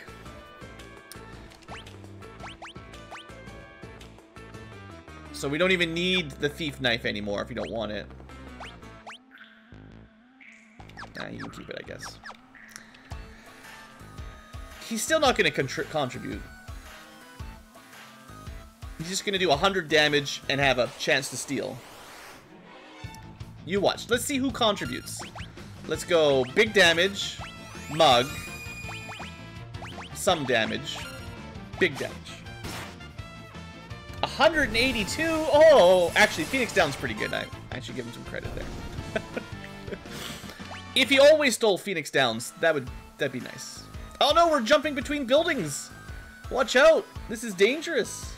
So we don't even need the thief knife anymore if you don't want it. Nah, you can keep it, I guess. He's still not going to contribute. He's just going to do 100 damage and have a chance to steal. You watch. Let's see who contributes. Let's go big damage, mug, some damage, big damage. 182? Oh, actually, Phoenix Down's pretty good. I should give him some credit there. If he always stole Phoenix Downs, that'd be nice. Oh no, we're jumping between buildings. Watch out. This is dangerous.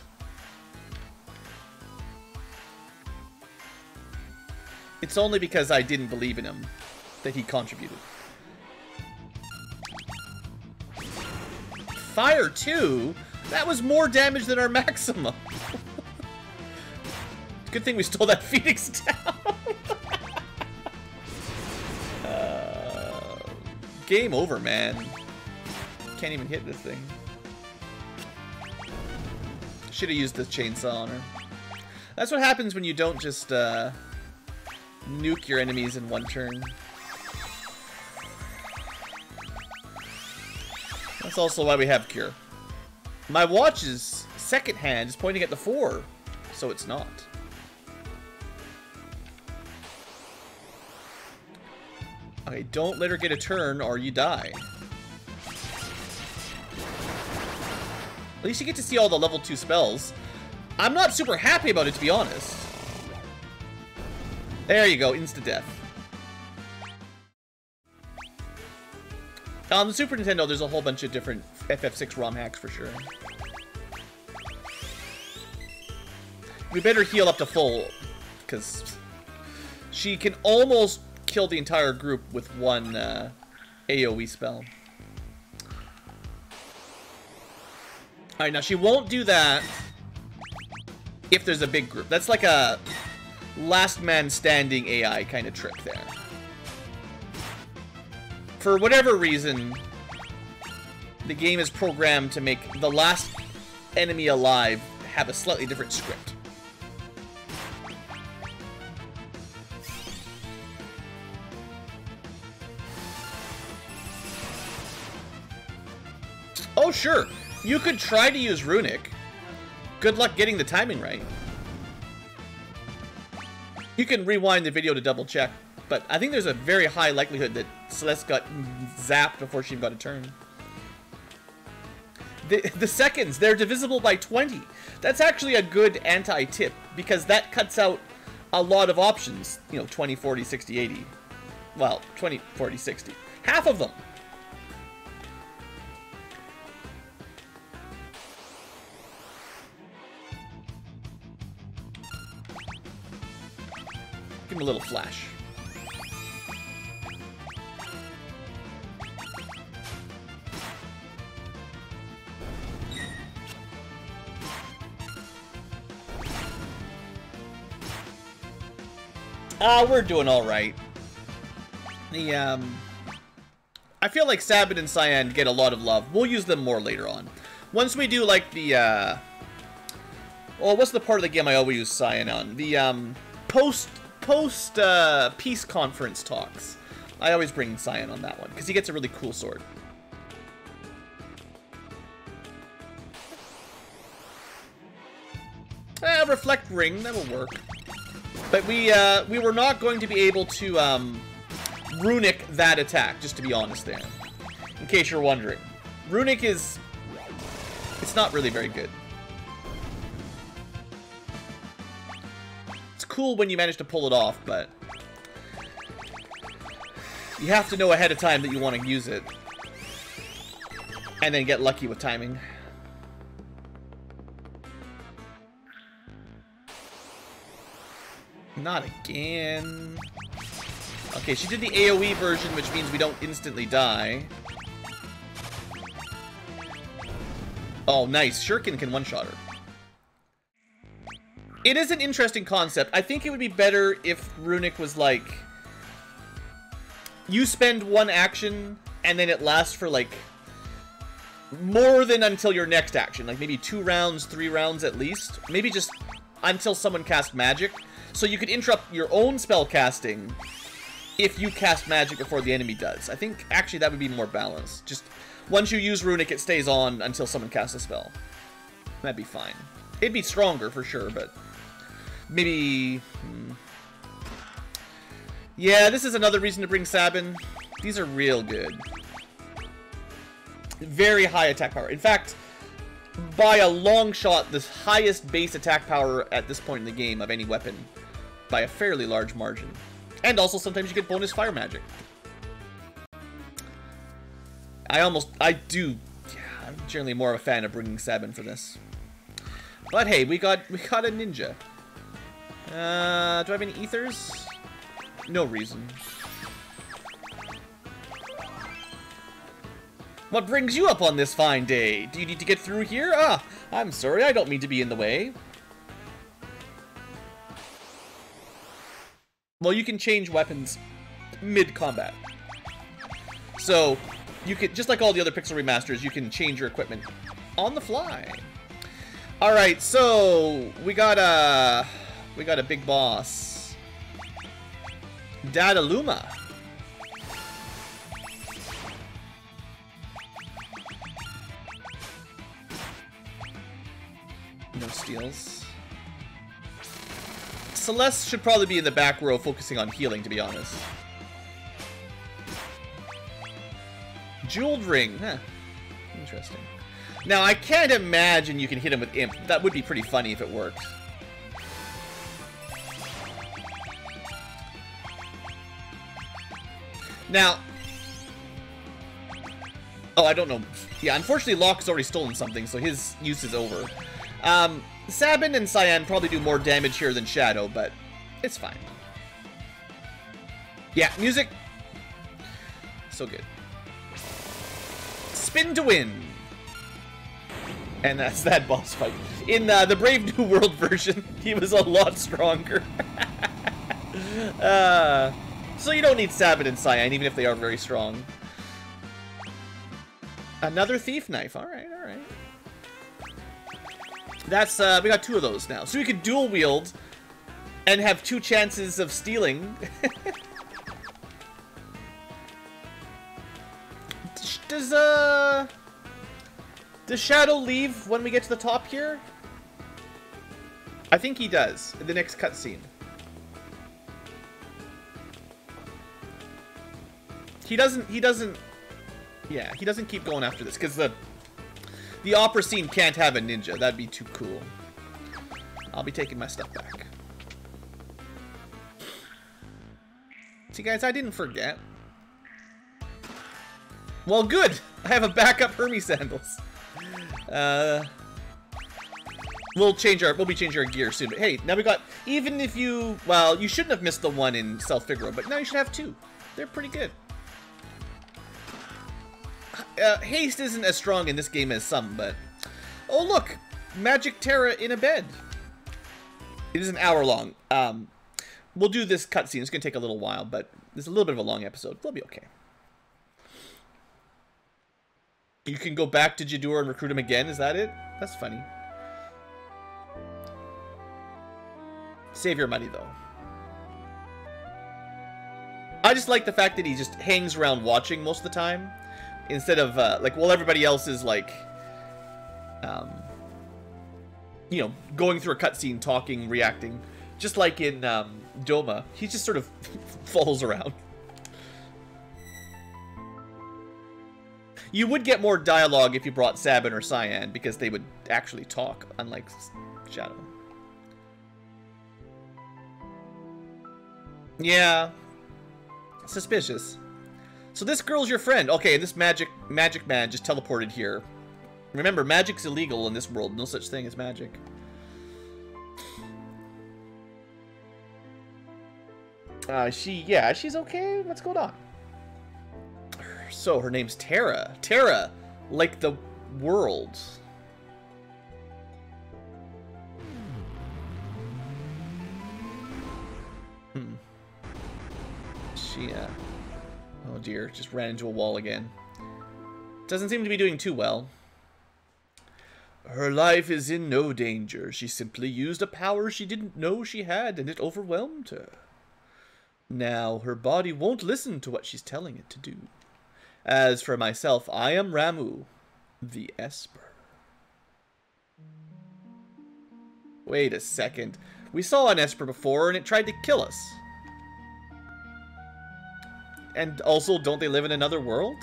It's only because I didn't believe in him that he contributed. Fire 2? That was more damage than our maximum. Good thing we stole that Phoenix Down. Game over, man. Can't even hit this thing. Should have used the chainsaw on her. That's what happens when you don't just nuke your enemies in one turn. That's also why we have Cure. My watch's second hand is pointing at the 4, so it's not. Okay, don't let her get a turn or you die. At least you get to see all the level 2 spells. I'm not super happy about it, to be honest. There you go, insta-death. On the Super Nintendo, there's a whole bunch of different FF6 ROM hacks for sure. We better heal up to full, because she can almost kill the entire group with one AoE spell. Alright, now she won't do that if there's a big group. That's like a last man standing AI kind of trick there. For whatever reason, the game is programmed to make the last enemy alive have a slightly different script. Oh, sure. You could try to use Runic. Good luck getting the timing right. You can rewind the video to double check, but I think there's a very high likelihood that Celeste got zapped before she even got a turn. The seconds, they're divisible by 20. That's actually a good anti-tip, because that cuts out a lot of options. You know, 20, 40, 60, 80. Well, 20, 40, 60. Half of them. Give him a little flash. We're doing all right. I feel like Sabin and Cyan get a lot of love. We'll use them more later on. Once we do like the, well, what's the part of the game I always use Cyan on? The, post peace conference talks. I always bring Cyan on that one, because he gets a really cool sword. Reflect Ring, that'll work. But we were not going to be able to Runic that attack, just to be honest there. In case you're wondering. Runic is... it's not really very good. It's cool when you manage to pull it off, but... you have to know ahead of time that you want to use it. And then get lucky with timing. Not again. Okay, she did the AoE version, which means we don't instantly die. Oh, nice. Shuriken can one-shot her. It is an interesting concept. I think it would be better if Runic was like... you spend one action, and then it lasts for, like... more than until your next action. Like, maybe 2 rounds, 3 rounds at least. Maybe just until someone casts magic. So you could interrupt your own spell casting if you cast magic before the enemy does. I think, actually, that would be more balanced. Just, once you use Runic, it stays on until someone casts a spell. That'd be fine. It'd be stronger, for sure, but... maybe... yeah, this is another reason to bring Sabin. These are real good. Very high attack power. In fact... by a long shot, the highest base attack power at this point in the game of any weapon. By a fairly large margin. And also, sometimes you get bonus fire magic. I do... yeah, I'm generally more of a fan of bringing Sabin for this. But hey, we got a ninja. Do I have any ethers? No reason. What brings you up on this fine day? Do you need to get through here? Ah, I'm sorry, I don't mean to be in the way. Well, you can change weapons mid-combat. So, you can, just like all the other Pixel remasters, you can change your equipment on the fly. Alright, so, we got a big boss. Dadaluma. No steals. Celeste should probably be in the back row focusing on healing, to be honest. Jeweled ring. Huh. Interesting. Now, I can't imagine you can hit him with Imp. That would be pretty funny if it worked. Now... oh, I don't know. Yeah, unfortunately, Locke has already stolen something, so his use is over. Sabin and Cyan probably do more damage here than Shadow, but it's fine. Yeah, music. So good. Spin to win. And that's that boss fight. In the Brave New World version, he was a lot stronger. So you don't need Sabin and Cyan, even if they are very strong. Another thief knife. Alright, alright. That's, we got 2 of those now. So we could dual wield and have 2 chances of stealing. Does Shadow leave when we get to the top here? I think he does in the next cutscene. He doesn't yeah, he doesn't keep going after this because the opera scene can't have a ninja. That'd be too cool. I'll be taking my stuff back. See guys, I didn't forget. Well, good. I have a backup Hermes sandals. We'll be changing our gear soon. But hey, now we got, even if you, well, you shouldn't have missed the one in South Figaro, but now you should have 2. They're pretty good. Haste isn't as strong in this game as some, but oh look, Magic Terra in a bed. It is an hour long. We'll do this cutscene. It's gonna take a little while, but it's a little bit of a long episode. We'll be okay. You can go back to Jidoor and recruit him again. Is that it? That's funny. Save your money, though. I just like the fact that he just hangs around watching most of the time. Instead of, like, while everybody else is, like, you know, going through a cutscene, talking, reacting. Just like in Doma, he just sort of follows around. You would get more dialogue if you brought Sabin or Cyan, because they would actually talk, unlike Shadow. Yeah. Suspicious. So this girl's your friend. Okay, this magic man just teleported here. Remember, magic's illegal in this world. No such thing as magic. She's okay? What's going on? So, her name's Terra. Terra, like the world. She, oh dear, just ran into a wall again. Doesn't seem to be doing too well. Her life is in no danger. She simply used a power she didn't know she had, and it overwhelmed her. Now, her body won't listen to what she's telling it to do. As for myself, I am Ramu, the Esper. Wait a second. We saw an Esper before, and it tried to kill us. And also, don't they live in another world?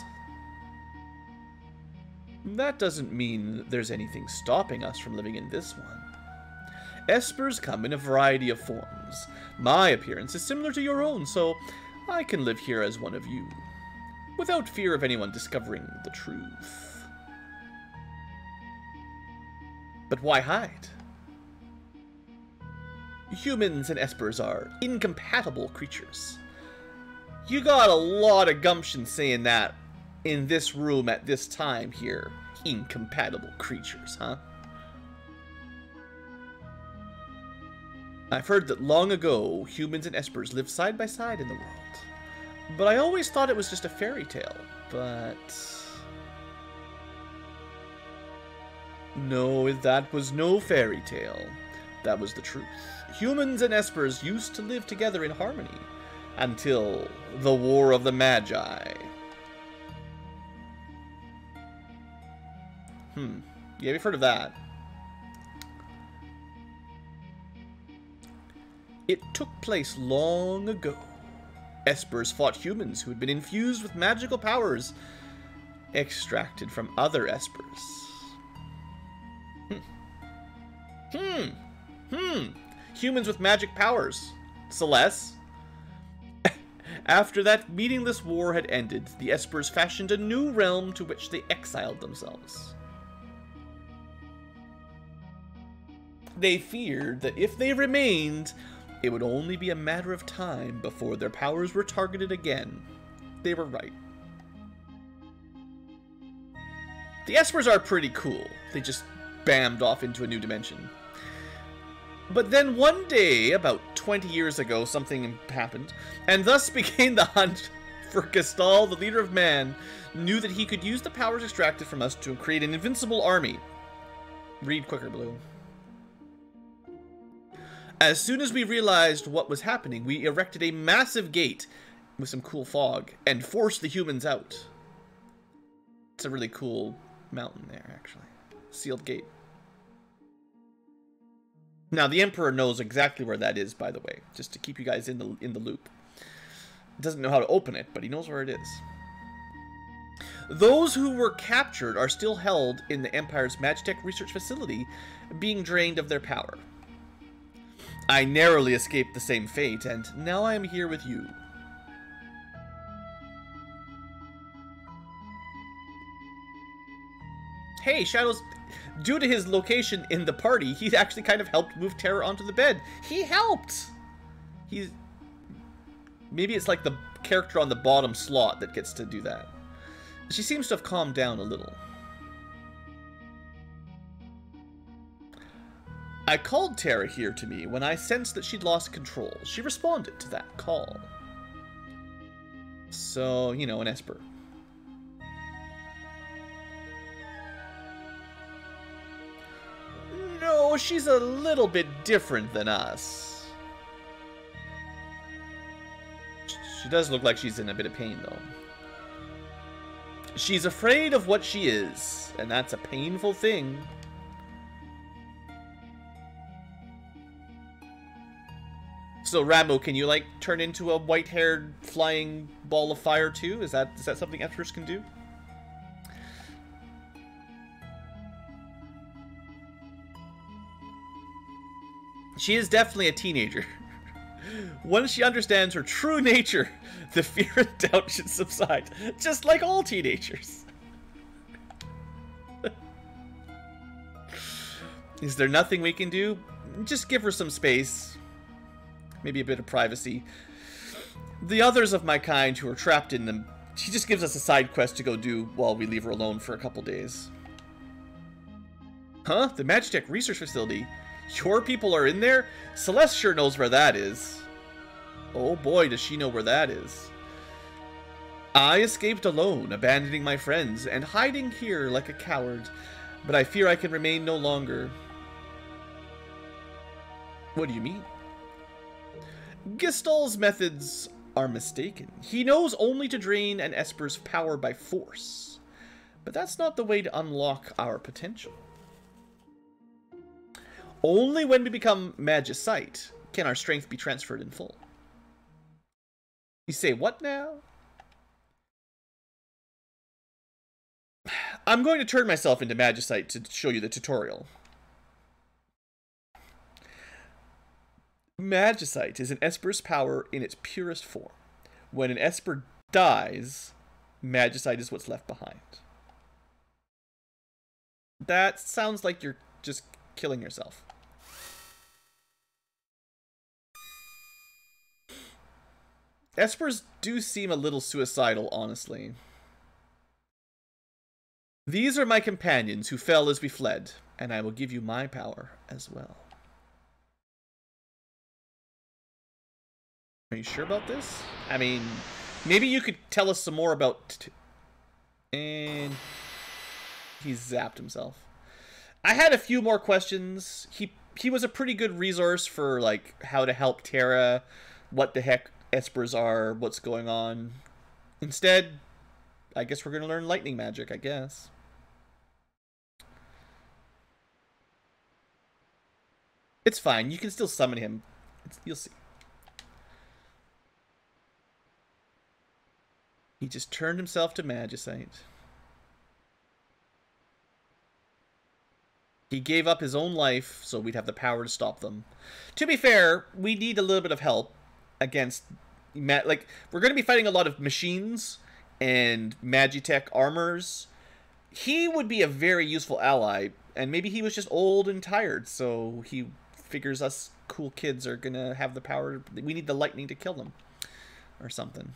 That doesn't mean there's anything stopping us from living in this one. Espers come in a variety of forms. My appearance is similar to your own, so I can live here as one of you, without fear of anyone discovering the truth. But why hide? Humans and Espers are incompatible creatures. You got a lot of gumption saying that in this room at this time here. Incompatible creatures, huh? I've heard that long ago, humans and Espers lived side by side in the world. But I always thought it was just a fairy tale. But no, that was no fairy tale. That was the truth. Humans and Espers used to live together in harmony. Until the War of the Magi. Yeah, we've heard of that. It took place long ago. Espers fought humans who had been infused with magical powers extracted from other Espers. Humans with magic powers. Celeste. After that meaningless war had ended, the Espers fashioned a new realm to which they exiled themselves. They feared that if they remained, it would only be a matter of time before their powers were targeted again. They were right. The Espers are pretty cool. They just bammed off into a new dimension. But then one day, about 20 years ago, something happened, and thus began the hunt for Gestal, the leader of man, knew that he could use the powers extracted from us to create an invincible army. Read quicker, Blue. As soon as we realized what was happening, we erected a massive gate with some cool fog and forced the humans out. It's a really cool mountain there, actually. Sealed gate. Now, the Emperor knows exactly where that is, by the way, just to keep you guys in the loop. Doesn't know how to open it, but he knows where it is. Those who were captured are still held in the Empire's Magitek research facility, being drained of their power. I narrowly escaped the same fate, and now I am here with you. Hey, Shadows, due to his location in the party, he actually kind of helped move Terra onto the bed. He helped! Maybe it's like the character on the bottom slot that gets to do that. She seems to have calmed down a little. I called Terra here to me when I sensed that she'd lost control. She responded to that call. So, you know, an Esper. No, she's a little bit different than us. She does look like she's in a bit of pain, though. She's afraid of what she is, and that's a painful thing. So, Rambo, can you, like, turn into a white-haired flying ball of fire, too? Is that something Espers can do? She is definitely a teenager. Once she understands her true nature, the fear and doubt should subside, just like all teenagers. Is there nothing we can do? Just give her some space. Maybe a bit of privacy. The others of my kind who are trapped in them, she just gives us a side quest to go do while we leave her alone for a couple days. Huh? The Magitek research facility? Your people are in there? Celeste sure knows where that is. Oh boy, does she know where that is. I escaped alone, abandoning my friends, and hiding here like a coward. But I fear I can remain no longer. What do you mean? Gestal's methods are mistaken. He knows only to drain an Esper's power by force. But that's not the way to unlock our potential. Only when we become Magicite can our strength be transferred in full. You say, what now? I'm going to turn myself into Magicite to show you the tutorial. Magicite is an Esper's power in its purest form. When an Esper dies, Magicite is what's left behind. That sounds like you're just killing yourself. Espers do seem a little suicidal, honestly. These are my companions who fell as we fled, and I will give you my power as well. Are you sure about this? I mean, maybe you could tell us some more about... And he zapped himself. I had a few more questions. He was a pretty good resource for, like, how to help Terra, what the heck Espers are, what's going on. Instead, I guess we're going to learn lightning magic, I guess. It's fine. You can still summon him. You'll see. He just turned himself to Magicite. He gave up his own life so we'd have the power to stop them. To be fair, we need a little bit of help against... Like, we're going to be fighting a lot of machines and Magitek armors. He would be a very useful ally, and maybe he was just old and tired, so he figures us cool kids are going to have the power. We need the lightning to kill them or something.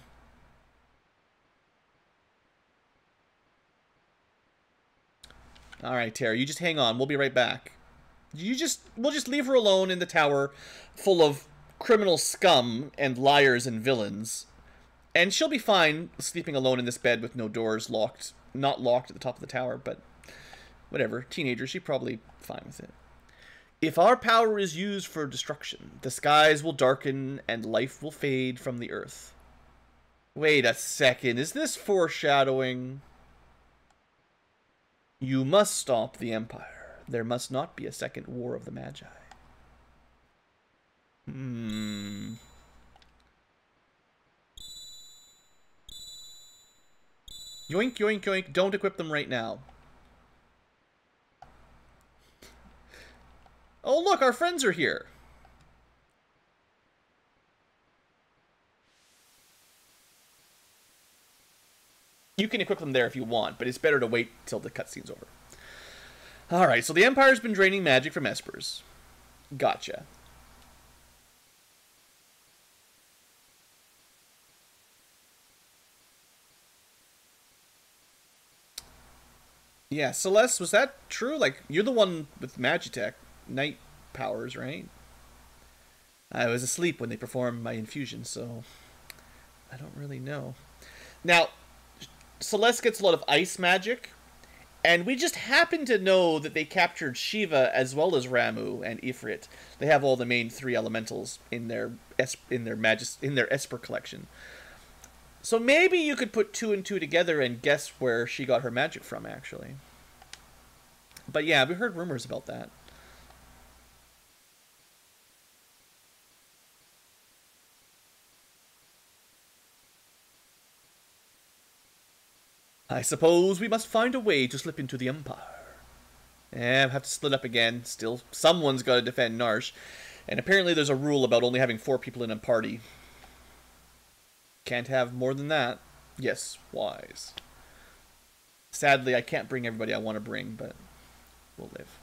Alright, Tara, you just hang on. We'll be right back. We'll just leave her alone in the tower full of criminal scum and liars and villains. And she'll be fine sleeping alone in this bed with no doors locked. Not locked at the top of the tower, but whatever. Teenager, she's probably fine with it. If our power is used for destruction, the skies will darken and life will fade from the earth. Wait a second, is this foreshadowing? You must stop the Empire. There must not be a second War of the Magi. Yoink, yoink, yoink. Don't equip them right now. Oh, look, our friends are here. You can equip them there if you want, but it's better to wait till the cutscene's over. Alright, so the Empire's been draining magic from Espers. Gotcha. Yeah, Celeste, was that true? Like, you're the one with Magitek, night powers, right? I was asleep when they performed my infusion, so I don't really know. Now, Celeste gets a lot of ice magic, and we just happen to know that they captured Shiva as well as Ramu and Ifrit. They have all the main three elementals in their Esper collection. So maybe you could put 2 and 2 together and guess where she got her magic from, actually. But yeah, we heard rumors about that. I suppose we must find a way to slip into the Empire. Yeah, we'll have to split up again. Still, someone's got to defend Narsh. And apparently there's a rule about only having 4 people in a party. Can't have more than that. Yes, wise. Sadly, I can't bring everybody I want to bring, but we'll live.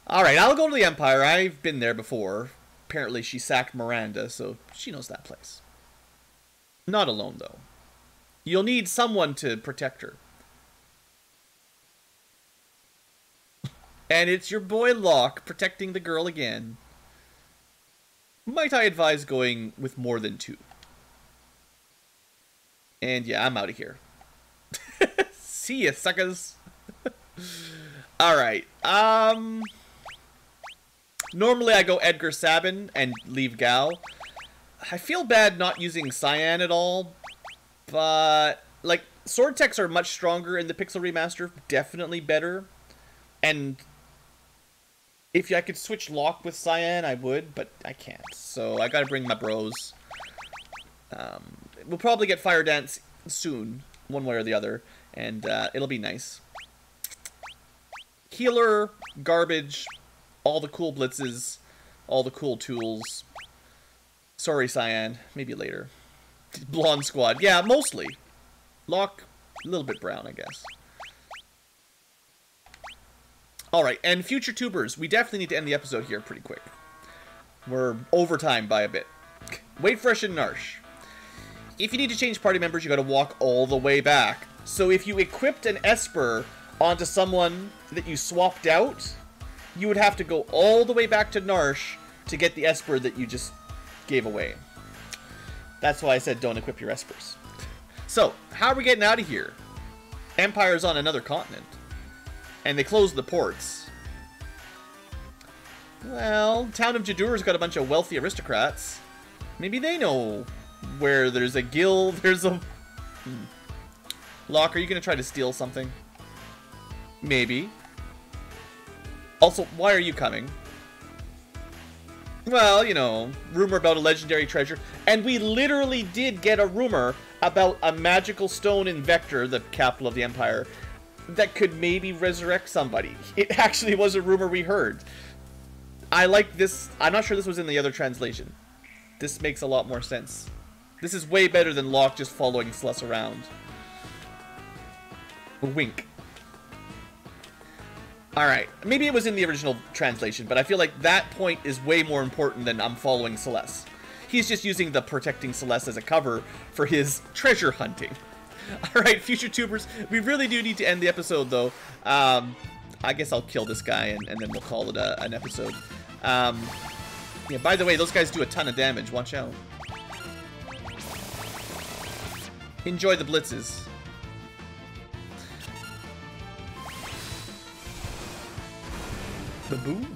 Alright, I'll go to the Empire. I've been there before. Apparently she sacked Miranda, so she knows that place. Not alone, though. You'll need someone to protect her. And it's your boy Locke protecting the girl again. Might I advise going with more than 2? And yeah, I'm out of here. See ya, suckers. Alright. Normally I go Edgar Sabin and leave Gao. I feel bad not using Cyan at all. But, like, sword techs are much stronger in the Pixel Remaster. Definitely better. And if I could switch Locke with Cyan, I would, but I can't. So I gotta bring my bros. We'll probably get Fire Dance soon, one way or the other, and it'll be nice. Healer, garbage, all the cool blitzes, all the cool tools. Sorry, Cyan. Maybe later. Blonde squad. Yeah, mostly. Locke, a little bit brown, I guess. Alright, and future tubers. We definitely need to end the episode here pretty quick. We're over time by a bit. Wait for us in Narsh. If you need to change party members, you gotta walk all the way back. So if you equipped an Esper onto someone that you swapped out, you would have to go all the way back to Narsh to get the Esper that you just gave away. That's why I said don't equip your Espers. So, how are we getting out of here? Empire's on another continent. And they closed the ports. Well, town of Jadur's got a bunch of wealthy aristocrats. Maybe they know where there's a guild, there's a... Locke, are you going to try to steal something? Maybe. Also, why are you coming? Well, you know, rumor about a legendary treasure. And we literally did get a rumor about a magical stone in Vector, the capital of the Empire, that could maybe resurrect somebody. It actually was a rumor we heard. I like this. I'm not sure this was in the other translation. This makes a lot more sense. This is way better than Locke just following Celeste around. Wink. Alright, maybe it was in the original translation, but I feel like that point is way more important than I'm following Celeste. He's just using the protecting Celeste as a cover for his treasure hunting. Alright, future tubers, we really do need to end the episode, though. I guess I'll kill this guy, and then we'll call it an episode. Yeah, by the way, those guys do a ton of damage. Watch out. Enjoy the blitzes. Ba-boom.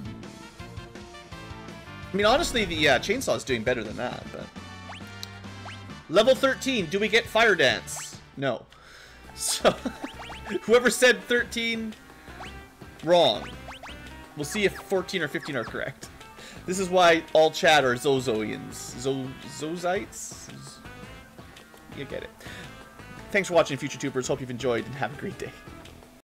I mean, honestly, the chainsaw is doing better than that, but... Level 13, do we get Fire Dance? No. So, whoever said 13, wrong. We'll see if 14 or 15 are correct. This is why all chat are Zozoians. Zozites? You get it. Thanks for watching, future tubers. Hope you've enjoyed, and have a great day.